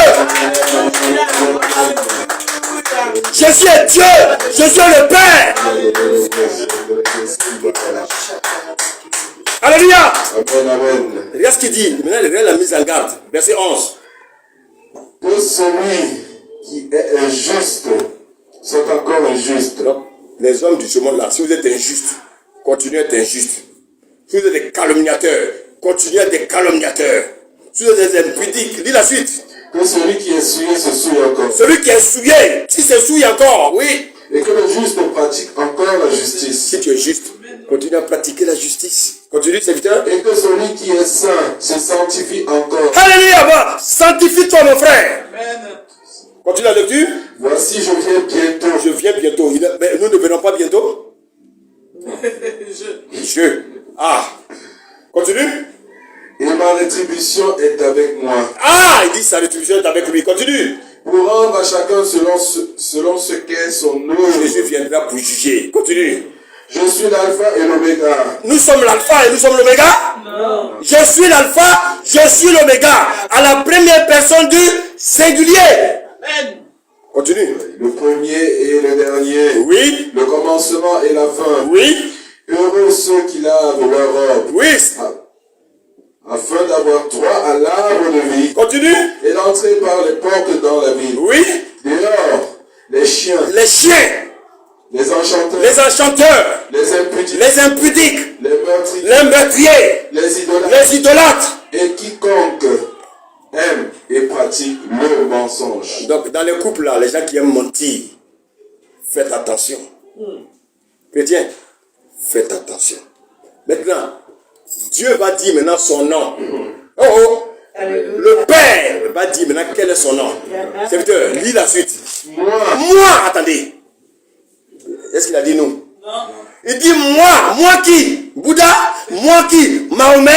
S1: Jésus est Dieu. Jésus est le Père. Alléluia.
S2: Amen, amen.
S1: Regarde ce qu'il dit. Maintenant, regarde la mise en garde. Verset 11.
S2: Que celui qui est injuste soit encore injuste.
S1: Donc, les hommes du ce monde-là, si vous êtes injustes, continuez à être injustes. Si vous êtes des calomniateurs, continuez à être des calomniateurs. Si vous êtes des impudiques, lis la suite.
S2: Que celui qui est souillé se souille encore.
S1: Celui qui est souillé, qui se souille encore, oui.
S2: Et que le juste pratique encore la justice.
S1: Si tu es juste, continue à pratiquer la justice. Continue, serviteur.
S2: Et que celui qui est saint se sanctifie encore.
S1: Alléluia, va. Sanctifie-toi, mon frère.
S3: Amen.
S1: Continue la lecture.
S2: Voici, je viens bientôt.
S1: Je viens bientôt. Mais nous ne venons pas bientôt. Je. Ah. Continue.
S2: Et ma rétribution est avec moi.
S1: Ah, il dit sa rétribution est avec lui. Continue.
S2: Pour rendre à chacun selon ce qu'est son œuvre.
S1: Jésus viendra pour juger. Continue.
S2: Je suis l'alpha et l'oméga.
S1: Nous sommes l'alpha et nous sommes l'oméga.
S3: Non.
S1: Je suis l'alpha, je suis l'oméga. À la première personne du singulier.
S3: Amen.
S1: Continue.
S2: Le premier et le dernier.
S1: Oui.
S2: Le commencement et la fin.
S1: Oui.
S2: Heureux ceux qui lavent leur robe.
S1: Oui.
S2: Afin d'avoir droit à l'arbre de vie.
S1: Continue.
S2: Et d'entrer par les portes dans la ville.
S1: Oui.
S2: Dehors, les chiens,
S1: Les chiens,
S2: les enchanteurs,
S1: les enchanteurs,
S2: les impudiques,
S1: les impudiques,
S2: les meurtriers,
S1: les meurtriers,
S2: les idolâtres,
S1: les idolâtres.
S2: et quiconque aime et pratique le mensonge.
S1: Donc, dans les couples là, les gens qui aiment mentir, faites attention. Chrétien, faites attention. Maintenant, Dieu va dire maintenant son nom. Oh oh. Le Père va dire maintenant quel est son nom. Serviteur, lis la suite. Moi, attendez. Est-ce qu'il a dit nous?
S3: Non.
S1: Il dit moi qui? Bouddha? Moi qui? Mahomet?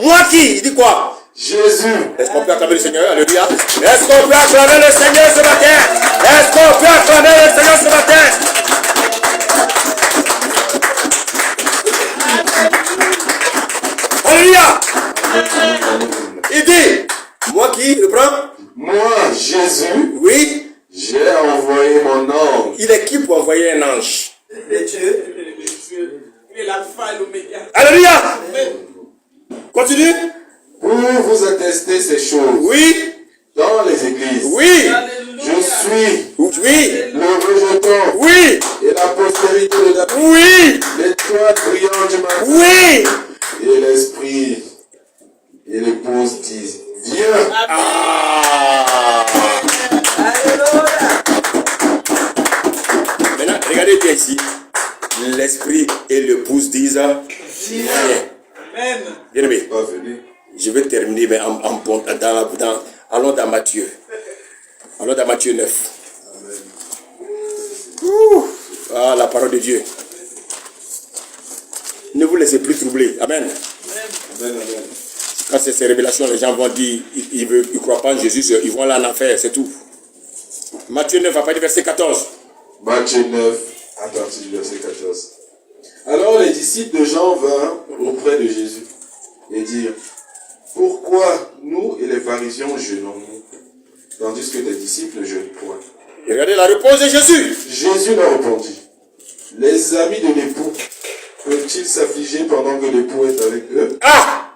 S1: Moi qui? Il dit quoi?
S2: Jésus,
S1: Est-ce qu'on peut acclamer le Seigneur? Alléluia. Est-ce qu'on peut acclamer le Seigneur ce matin? Est-ce qu'on peut acclamer le Seigneur ce matin? Alléluia. Il dit, moi qui? Reprends.
S2: moi, Jésus,
S1: Oui.
S2: j'ai envoyé mon ange.
S1: Il est qui pour envoyer un ange?
S3: Le Dieu. Il est l'alpha et l'oméga.
S1: Alléluia.
S3: Amen.
S1: Continue.
S2: Pour vous attester ces choses
S1: Oui.
S2: dans les églises.
S1: Oui.
S2: Je suis
S1: Oui.
S2: le rejeton
S1: Oui.
S2: et la postérité de David,
S1: Oui.
S2: l'étoile brillante du matin.
S1: Oui.
S2: Et l'esprit et l'épouse disent, viens.
S1: Ah.
S3: Alléluia.
S1: Maintenant, regardez bien ici. L'esprit et l'épouse disent, viens.
S3: Amen.
S1: Bien aimé.
S2: Pas venu.
S1: Je vais terminer, mais allons dans Matthieu. Allons dans Matthieu 9. Ouh. Ah, la parole de Dieu. Ne vous laissez plus troubler. Amen.
S2: Amen, amen.
S1: Quand c'est ces révélations, les gens vont dire, ils ne croient pas en Jésus, ils vont aller en enfer, c'est tout. Matthieu 9, à partir du verset 14.
S2: Matthieu 9, à partir du verset 14. Alors les disciples de Jean vinrent auprès de Jésus et dirent, pourquoi nous et les pharisiens jeûnons-nous, tandis que tes disciples ne jeûnent point?
S1: Et regardez la réponse de Jésus.
S2: Jésus leur répondit, Les amis de l'époux peuvent-ils s'affliger pendant que l'époux est avec eux?
S1: Ah!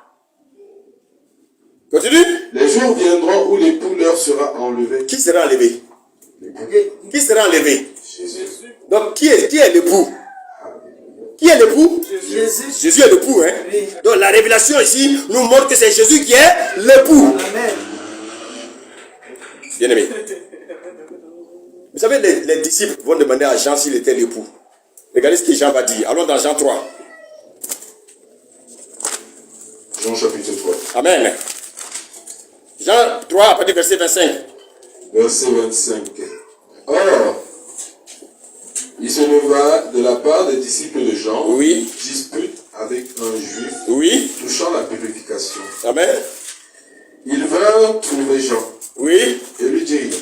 S1: Continue.
S2: Les jours viendront où l'époux leur sera enlevé.
S1: Qui sera enlevé? Qui sera enlevé?
S2: Jésus.
S1: Donc, qui est l'époux? Qui est l'époux?
S4: Jésus.
S1: Jésus est l'époux, hein?
S4: Oui.
S1: Donc, la révélation ici nous montre que c'est Jésus qui est l'époux.
S4: Amen.
S1: Bien aimé. Vous savez, les disciples vont demander à Jean s'il était l'époux. Regardez ce que Jean va dire. Allons dans Jean 3.
S2: Jean chapitre 3.
S1: Amen. Jean 3, à partir du verset 25.
S2: Verset 25. Or, il se leva de la part des disciples de Jean,
S1: Oui.
S2: dispute avec un juif
S1: Oui.
S2: touchant la purification.
S1: Amen.
S2: Ils vinrent trouver Jean
S1: Oui.
S2: et lui dirent,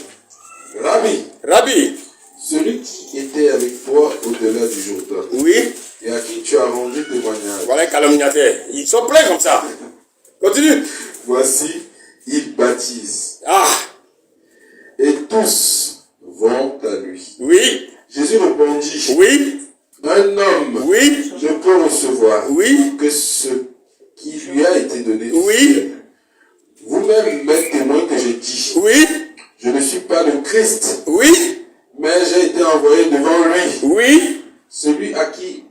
S2: Rabbi,
S1: Rabbi.
S2: celui qui était avec toi au-delà du Jourdain,
S1: Oui.
S2: et à qui tu as rendu témoignage,
S1: Voilà un calomniateur. Ils sont pleins comme ça. Continue.
S2: voici, il baptise,
S1: Ah.
S2: et tous vont à lui.
S1: Oui.
S2: Jésus répondit,
S1: Oui.
S2: un homme
S1: Oui.
S2: ne peut recevoir
S1: Oui.
S2: que ce qui lui a été donné du
S1: Oui.
S2: ciel. Vous-même m'êtes témoin que j'ai dit,
S1: Oui.
S2: je ne suis pas le Christ,
S1: Oui.
S2: mais j'ai été envoyé devant lui.
S1: Oui.
S2: Celui à qui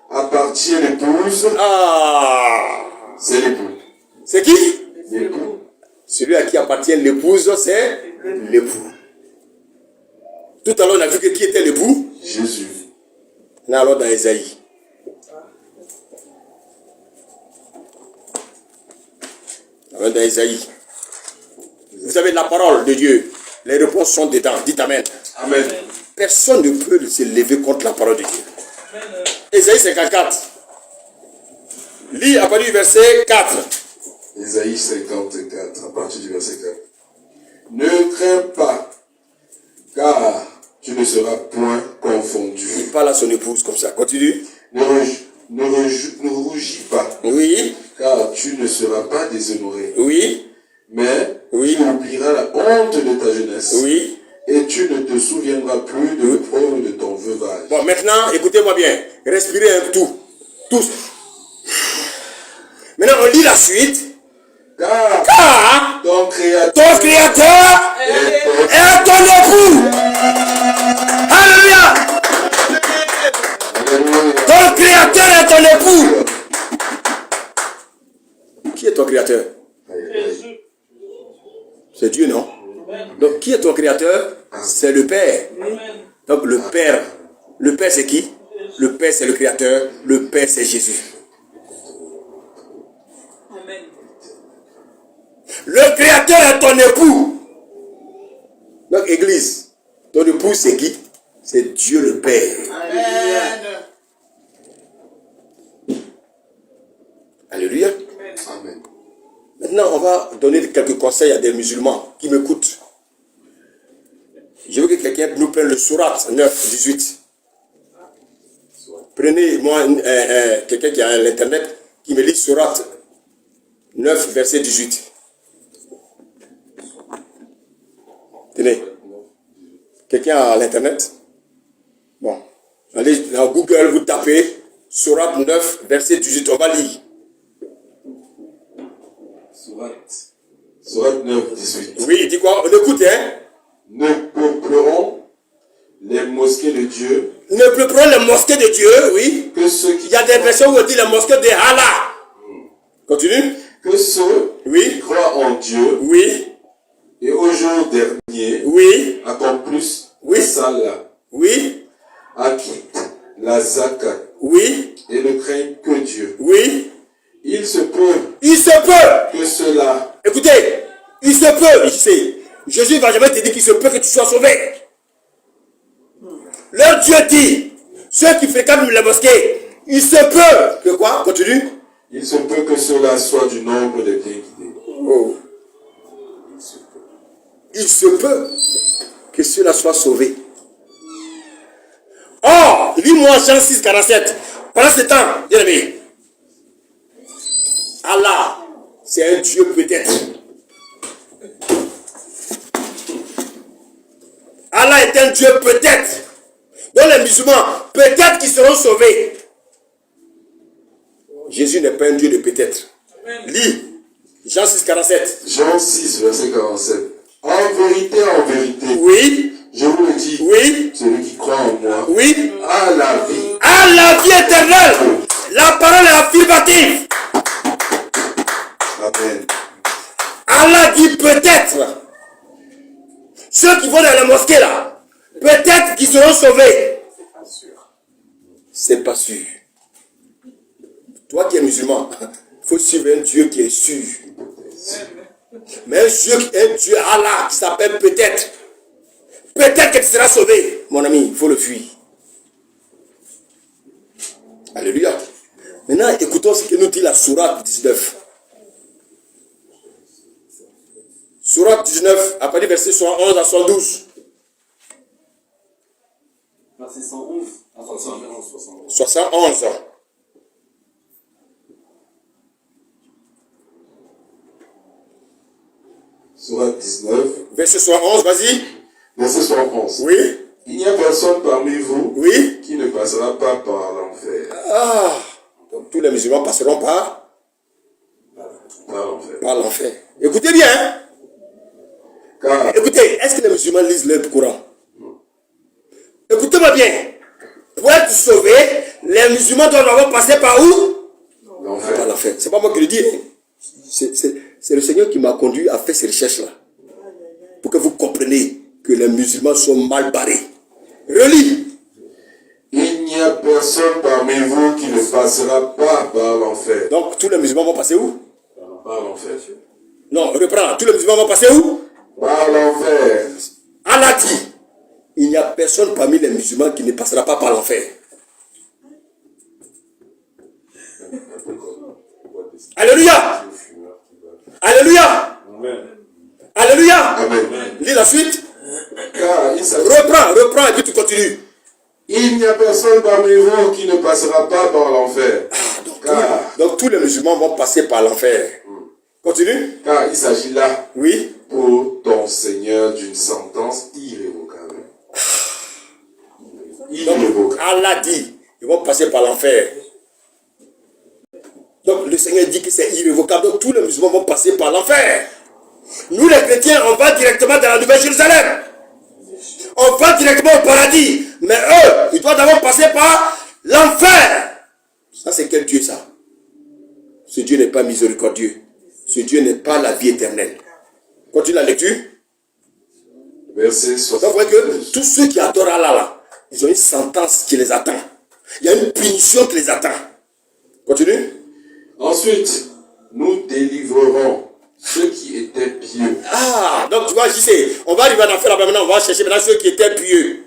S2: appartient l'épouse,
S1: Ah.
S2: c'est l'époux.
S1: C'est qui?
S2: L'époux.
S1: Celui à qui appartient l'épouse, c'est l'époux. Tout à l'heure, on a vu que qui était l'époux?
S2: Jésus.
S1: Là, alors dans Ésaïe. Alors dans Ésaïe. Vous savez, la parole de Dieu, les réponses sont dedans. Dites Amen.
S2: Amen.
S1: Personne ne peut se lever contre la parole de Dieu. Ésaïe 54. Lis à partir du verset 4.
S2: Ésaïe 54, à partir du verset 4. Ne crains pas, car tu ne seras point confondu.
S1: Il parle à son épouse comme ça. Continue.
S2: Ne rougis pas,
S1: Oui.
S2: car tu ne seras pas déshonoré.
S1: Oui.
S2: Mais
S1: Oui.
S2: tu oublieras la honte de ta jeunesse.
S1: Oui.
S2: Et tu ne te souviendras plus de l'opprobre de ton veuvage.
S1: Bon, maintenant, écoutez-moi bien. Respirez un tout. Tous. Maintenant, on lit la suite.
S2: Car ton Créateur
S1: Ton Créateur est ton époux. Alléluia. Ton Créateur est ton époux. Qui est ton Créateur? C'est Dieu, non? Donc, qui est ton Créateur? C'est le Père. Donc, le Père c'est qui? Le Père, c'est le Créateur. Le Père, c'est Jésus.
S4: Amen.
S1: Le Créateur est ton époux. Donc, Église, ton époux, c'est qui? C'est Dieu le Père. Alléluia.
S2: Amen.
S1: Maintenant, on va donner quelques conseils à des musulmans qui m'écoutent. Je veux que quelqu'un nous prenne le Sourate 9, 18. Prenez-moi quelqu'un qui a l'internet qui me lit Sourate 9, verset 18. Tenez. Quelqu'un a l'internet? Bon. Allez dans Google, vous tapez Sourate 9, verset 18. On va lire.
S2: Sourate 9, 18.
S1: Oui, il dit quoi? On écoute, hein?
S2: Ne peupleront les mosquées de Dieu
S1: Ne peupleront les mosquées de Dieu, oui.
S2: que ceux qui
S1: Il y a des versions où on dit les mosquées de Allah. Continue.
S2: que ceux
S1: Oui.
S2: qui croient en Dieu
S1: Oui.
S2: et au jour dernier
S1: Oui.
S2: accomplissent
S1: Oui.
S2: la salat,
S1: Oui.
S2: acquittent la zakat
S1: Oui.
S2: et ne craignent que Dieu.
S1: Oui.
S2: Il se peut
S1: Il se peut.
S2: que cela
S1: Écoutez, il se peut. Je sais. Jésus ne va jamais te dire qu'il se peut que tu sois sauvé. Leur Dieu dit, ceux qui fréquentent les mosquées, il se peut que quoi? Continue.
S2: il se peut que cela soit du nombre des bien guidés.
S1: Oh. Il se peut que cela soit sauvé. Or, lis-moi Jean 6, 47. Pendant ce temps, bien aimé, Allah, c'est un Dieu peut-être. Allah est un Dieu peut-être. Donc les musulmans, peut-être qu'ils seront sauvés. Jésus n'est pas un Dieu de peut-être. Lis. Jean 6, 47.
S2: Jean 6, verset 47. En vérité,
S1: oui,
S2: je vous le dis,
S1: oui,
S2: celui qui croit en moi
S1: oui,
S2: a la vie.
S1: à la vie éternelle. La parole est affirmative.
S2: Amen.
S1: Allah dit peut-être. Ceux qui vont dans la mosquée là, peut-être qu'ils seront sauvés. C'est pas sûr. Toi qui es musulman, il faut suivre un Dieu qui est sûr. Mais un Dieu Allah qui s'appelle peut-être. Peut-être que tu seras sauvé. Mon ami, il faut le fuir. Alléluia. Maintenant, écoutons ce que nous dit la sourate 19. Sourate 19, à partir du verset 111 à 112.
S4: Verset 111 à 71.
S1: 71.
S2: Sourate 19,
S1: Verset 71, vas-y.
S2: verset 71.
S1: Oui,
S2: Il n'y a personne parmi vous
S1: oui.
S2: qui ne passera pas par l'enfer.
S1: Ah, donc tous les musulmans passeront par
S2: Par l'enfer.
S1: l'enfer. Écoutez bien. Hein?
S2: Car
S1: Écoutez, est-ce que les musulmans lisent le Coran? Écoutez-moi bien. Pour être sauvé, les musulmans doivent avoir passé par où? Par
S2: l'enfer.
S1: l'enfer. C'est pas moi qui le dis. Hein? C'est le Seigneur qui m'a conduit à faire ces recherches-là. Pour que vous compreniez que les musulmans sont mal barrés. Relis.
S2: Il n'y a personne parmi vous qui ne passera pas par l'enfer.
S1: Donc tous les musulmans vont passer où?
S2: Par l'enfer.
S1: Non, reprends. Tous les musulmans vont passer où?
S2: Par l'enfer.
S1: Allah dit, il n'y a personne parmi les musulmans qui ne passera pas par l'enfer. Alléluia. Alléluia. Alléluia.
S2: Amen.
S1: Lis la suite.
S2: Car il s'agit-
S1: Reprends et puis tu continues.
S2: Il n'y a personne parmi vous qui ne passera pas par l'enfer.
S1: Donc tous les musulmans vont passer par l'enfer. Continue.
S2: Car il s'agit là
S1: Oui.
S2: pour ton Seigneur d'une sentence irrévocable.
S1: Donc
S2: Irrévocable.
S1: Allah dit, ils vont passer par l'enfer. Donc le Seigneur dit que c'est irrévocable. Donc tous les musulmans vont passer par l'enfer. Nous les chrétiens, on va directement dans la Nouvelle Jérusalem. On va directement au paradis. Mais eux, ils doivent d'abord passer par l'enfer. Ça c'est quel Dieu ça? Ce Dieu n'est pas miséricordieux. Ce Dieu n'est pas la vie éternelle. Continue la lecture.
S2: Verset
S1: Donc vous voyez que
S2: 72.
S1: tous ceux qui adorent Allah là, ils ont une sentence qui les attend. Il y a une punition qui les attend. Continue.
S2: Ensuite, nous délivrerons ceux qui étaient pieux.
S1: Ah, donc tu vois, je sais, on va arriver en enfer là-bas maintenant, on va chercher maintenant ceux qui étaient pieux.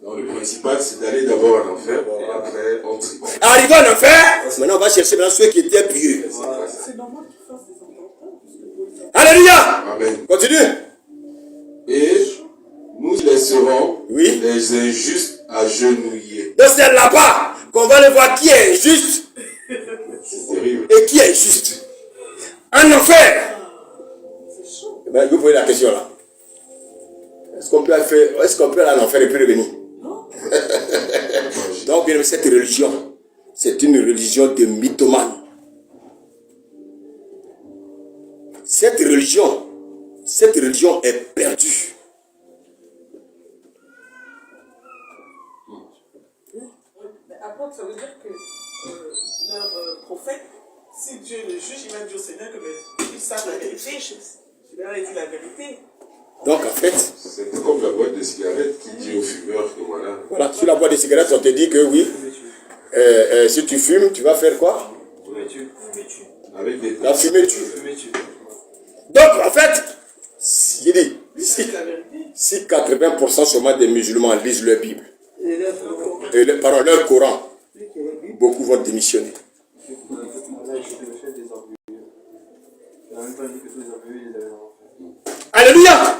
S2: Donc le principal, c'est d'aller d'abord en enfer, et après on triomphe.
S1: Arrivé en enfer, maintenant on va chercher maintenant ceux qui étaient pieux.
S3: C'est normal qu'ils fassent des enfants.
S1: Alléluia.
S2: Amen.
S1: Continue.
S2: Et nous laisserons
S1: Oui.
S2: les injustes agenouillés.
S1: Donc c'est là-bas qu'on va le voir qui est juste
S2: C'est terrible.
S1: et qui est juste. En enfer. Eh bien, vous posez la question là. Est-ce qu'on peut aller en enfer et puis revenir? Donc, bien, cette religion, c'est une religion de mythomane. Cette religion est perdue.
S3: Mais apôtre, ça veut dire que leur prophète, si Dieu le juge, il va dire au Seigneur que ils savent la vérité. Il leur a dit la vérité.
S1: Donc, en fait,
S2: C'est comme la boîte de cigarettes qui dit aux fumeurs que voilà.
S1: sur la boîte de cigarettes, on te dit que oui, si tu fumes, tu vas faire quoi?
S2: Avec des
S1: La fumée tue. Donc, en fait, il dit,
S3: C'est la vérité.
S1: si 80% seulement des musulmans lisent leur Bible, et leur Coran, beaucoup vont démissionner. Alléluia!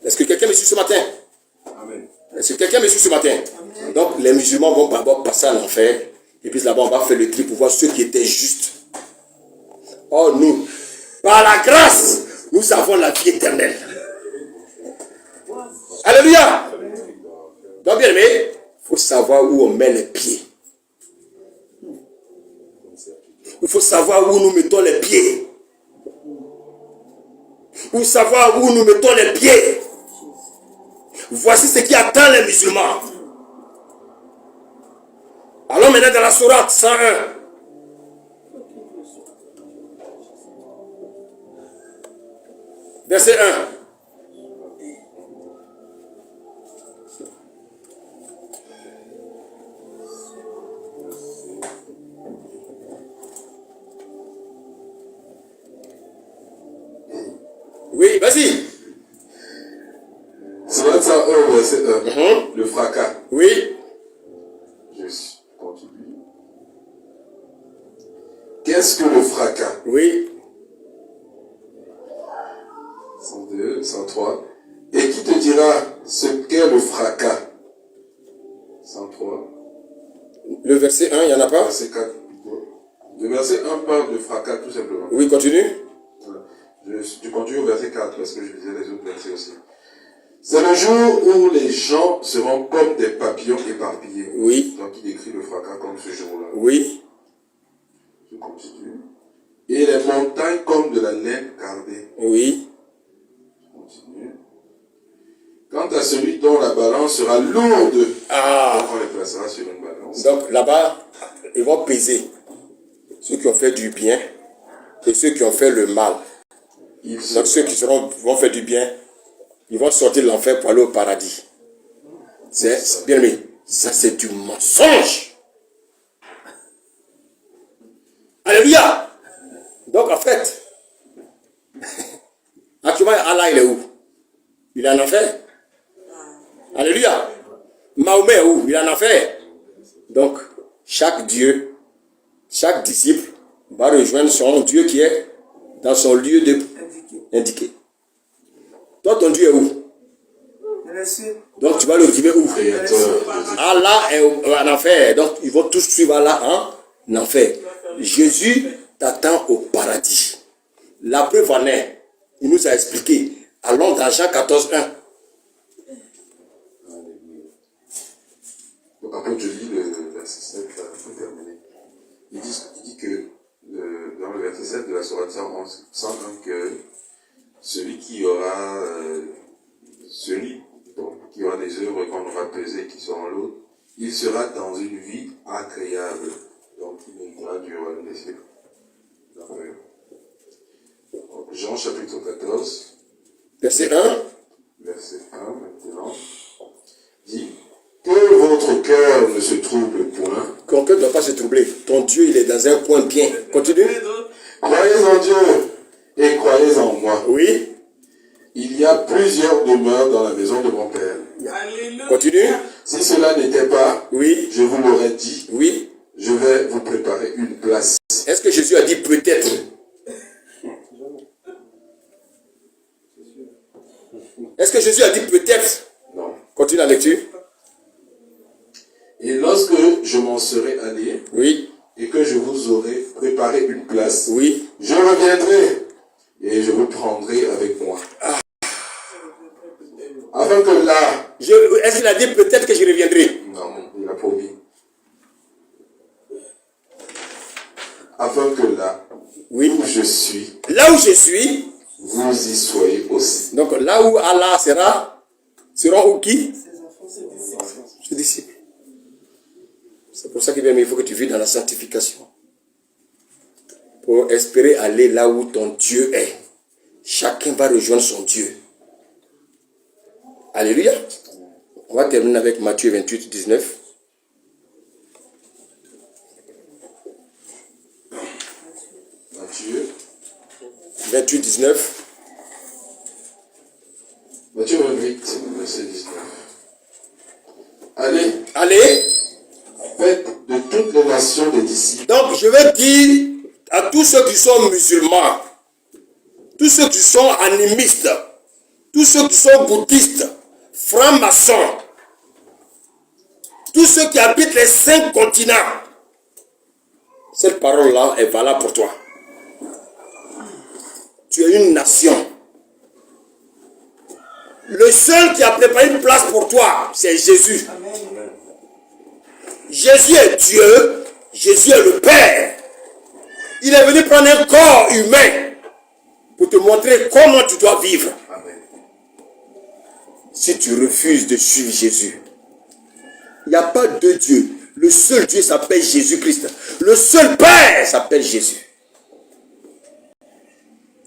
S1: Est-ce que quelqu'un me suit ce matin?
S2: Amen.
S1: Est-ce que quelqu'un me suit ce matin? Donc, les musulmans vont d'abord passer à l'enfer, et puis là-bas, on va faire le tri pour voir ceux qui étaient justes. Oh, nous, par la grâce, nous avons la vie éternelle. Alléluia! Donc, bien bien aimé, il faut savoir où on met les pieds. Il faut savoir où nous mettons les pieds. Il faut savoir où nous mettons les pieds. Voici ce qui attend les musulmans. Allons maintenant dans la sourate 101. Verset 1. Oui, vas-y.
S2: Sourate 101, verset 1. Le fracas.
S1: Oui.
S2: Je continue. Qu'est-ce que le fracas?
S1: Oui.
S2: 102, 103. Et qui te dira ce qu'est le fracas? 103.
S1: Le verset 1, il n'y en a pas?
S2: Verset 4 plutôt. Le verset 1 parle de fracas tout simplement.
S1: Oui, continue.
S2: Voilà. Je continue au verset 4 parce que je lisais les autres versets aussi. C'est le jour où les gens seront comme des papillons éparpillés.
S1: Oui.
S2: Donc il décrit le fracas comme ce jour-là.
S1: Oui.
S2: Je continue. Et les montagnes comme de la laine cardée.
S1: Oui.
S2: Je continue. Quant à celui dont la balance sera lourde, donc on les placera sur une balance.
S1: Donc là-bas, ils vont peser ceux qui ont fait du bien et ceux qui ont fait le mal. Donc ceux qui vont faire du bien, ils vont sortir de l'enfer pour aller au paradis. C'est bien aimé. Ça c'est du mensonge. Alléluia. Donc en fait, actuellement Allah il est où? Il est en enfer. Alléluia. Mahomet est où? Il est en enfer. Donc chaque Dieu, chaque disciple va rejoindre son Dieu qui est dans son lieu indiqué. Toi, ton Dieu est où? Donc tu vas le retrouver où? Allah est en enfer. Donc ils vont tous suivre Allah en enfer. Jésus t'attend au paradis. La preuve en est, il nous a expliqué. Allons dans Jean 14, 1.
S2: Donc après je lis le verset 7 pour terminer. Il dit que dans le verset 7 de la sourate 111, 101 que celui qui aura des œuvres qu'on aura pesées qui seront l'autre, il sera dans une vie agréable. Donc il méritera du royaume des cieux. Jean chapitre 14.
S1: Verset 1.
S2: Verset 1 maintenant. Dit que votre cœur ne se trouble point.
S1: Ton cœur ne doit pas se troubler. Ton Dieu, il est dans un coin bien. Continue.
S2: Croyez en Dieu et croyez en moi.
S1: Oui.
S2: Il y a plusieurs demeures dans la maison de mon Père.
S3: Alléluia.
S1: Continue.
S2: Si cela n'était pas,
S1: Oui.
S2: je vous l'aurais dit.
S1: Oui.
S2: Je vais vous préparer une place.
S1: Est-ce que Jésus a dit peut-être? Est-ce que Jésus a dit peut-être?
S2: Non.
S1: Continue la lecture.
S2: Et lorsque je m'en serai allé,
S1: Oui.
S2: et que je vous aurai préparé une place,
S1: Oui.
S2: je reviendrai et je vous prendrai avec moi. Afin que là...
S1: Est-ce qu'il a dit peut-être que je reviendrai?
S2: Non, il a promis. Afin que là,
S1: Oui.
S2: où je suis,
S1: Là où je suis,
S2: vous y soyez aussi.
S1: donc là où Allah seront où qui? Ses disciples. C'est pour ça qu'il faut que tu vives dans la sanctification. Pour espérer aller là où ton Dieu est. Chacun va rejoindre son Dieu. Alléluia. On va terminer avec Matthieu 28, 19.
S2: Matthieu
S1: 28, 19.
S2: Matthieu 28, verset 19. Allez,
S1: Allez.
S2: faites de toutes les nations des disciples.
S1: Donc je vais dire à tous ceux qui sont musulmans, tous ceux qui sont animistes, tous ceux qui sont bouddhistes, francs-maçons, tous ceux qui habitent les 5 continents, cette parole-là est valable pour toi. Tu es une nation. Le seul qui a préparé une place pour toi, c'est Jésus.
S3: Amen.
S1: Jésus est Dieu, Jésus est le Père. Il est venu prendre un corps humain pour te montrer comment tu dois vivre.
S2: Amen.
S1: Si tu refuses de suivre Jésus, il n'y a pas deux dieux. Le seul Dieu s'appelle Jésus-Christ. Le seul Père s'appelle Jésus.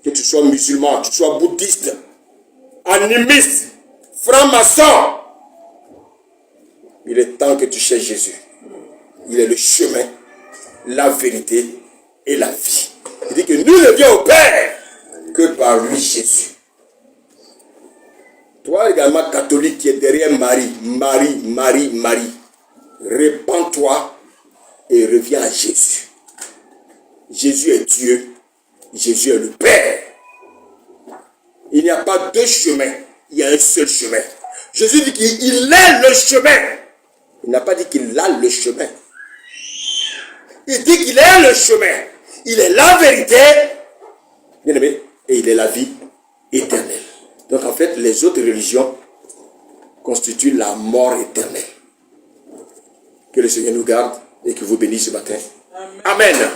S1: Que tu sois musulman, que tu sois bouddhiste, animiste, franc-maçon, il est temps que tu cherches Jésus. Il est le chemin, la vérité et la vie. Il dit que nul ne vient au Père que par lui, Jésus. Toi également, catholique qui est derrière Marie, répands-toi et reviens à Jésus. Jésus est Dieu, Jésus est le Père. Il n'y a pas deux chemins, il y a un seul chemin. Jésus dit qu'il est le chemin. Il n'a pas dit qu'il a le chemin. Il dit qu'il est le chemin. Il est la vérité, bien aimé, et il est la vie éternelle. Donc en fait, les autres religions constituent la mort éternelle. Que le Seigneur nous garde et que vous bénisse ce matin. Amen. Amen.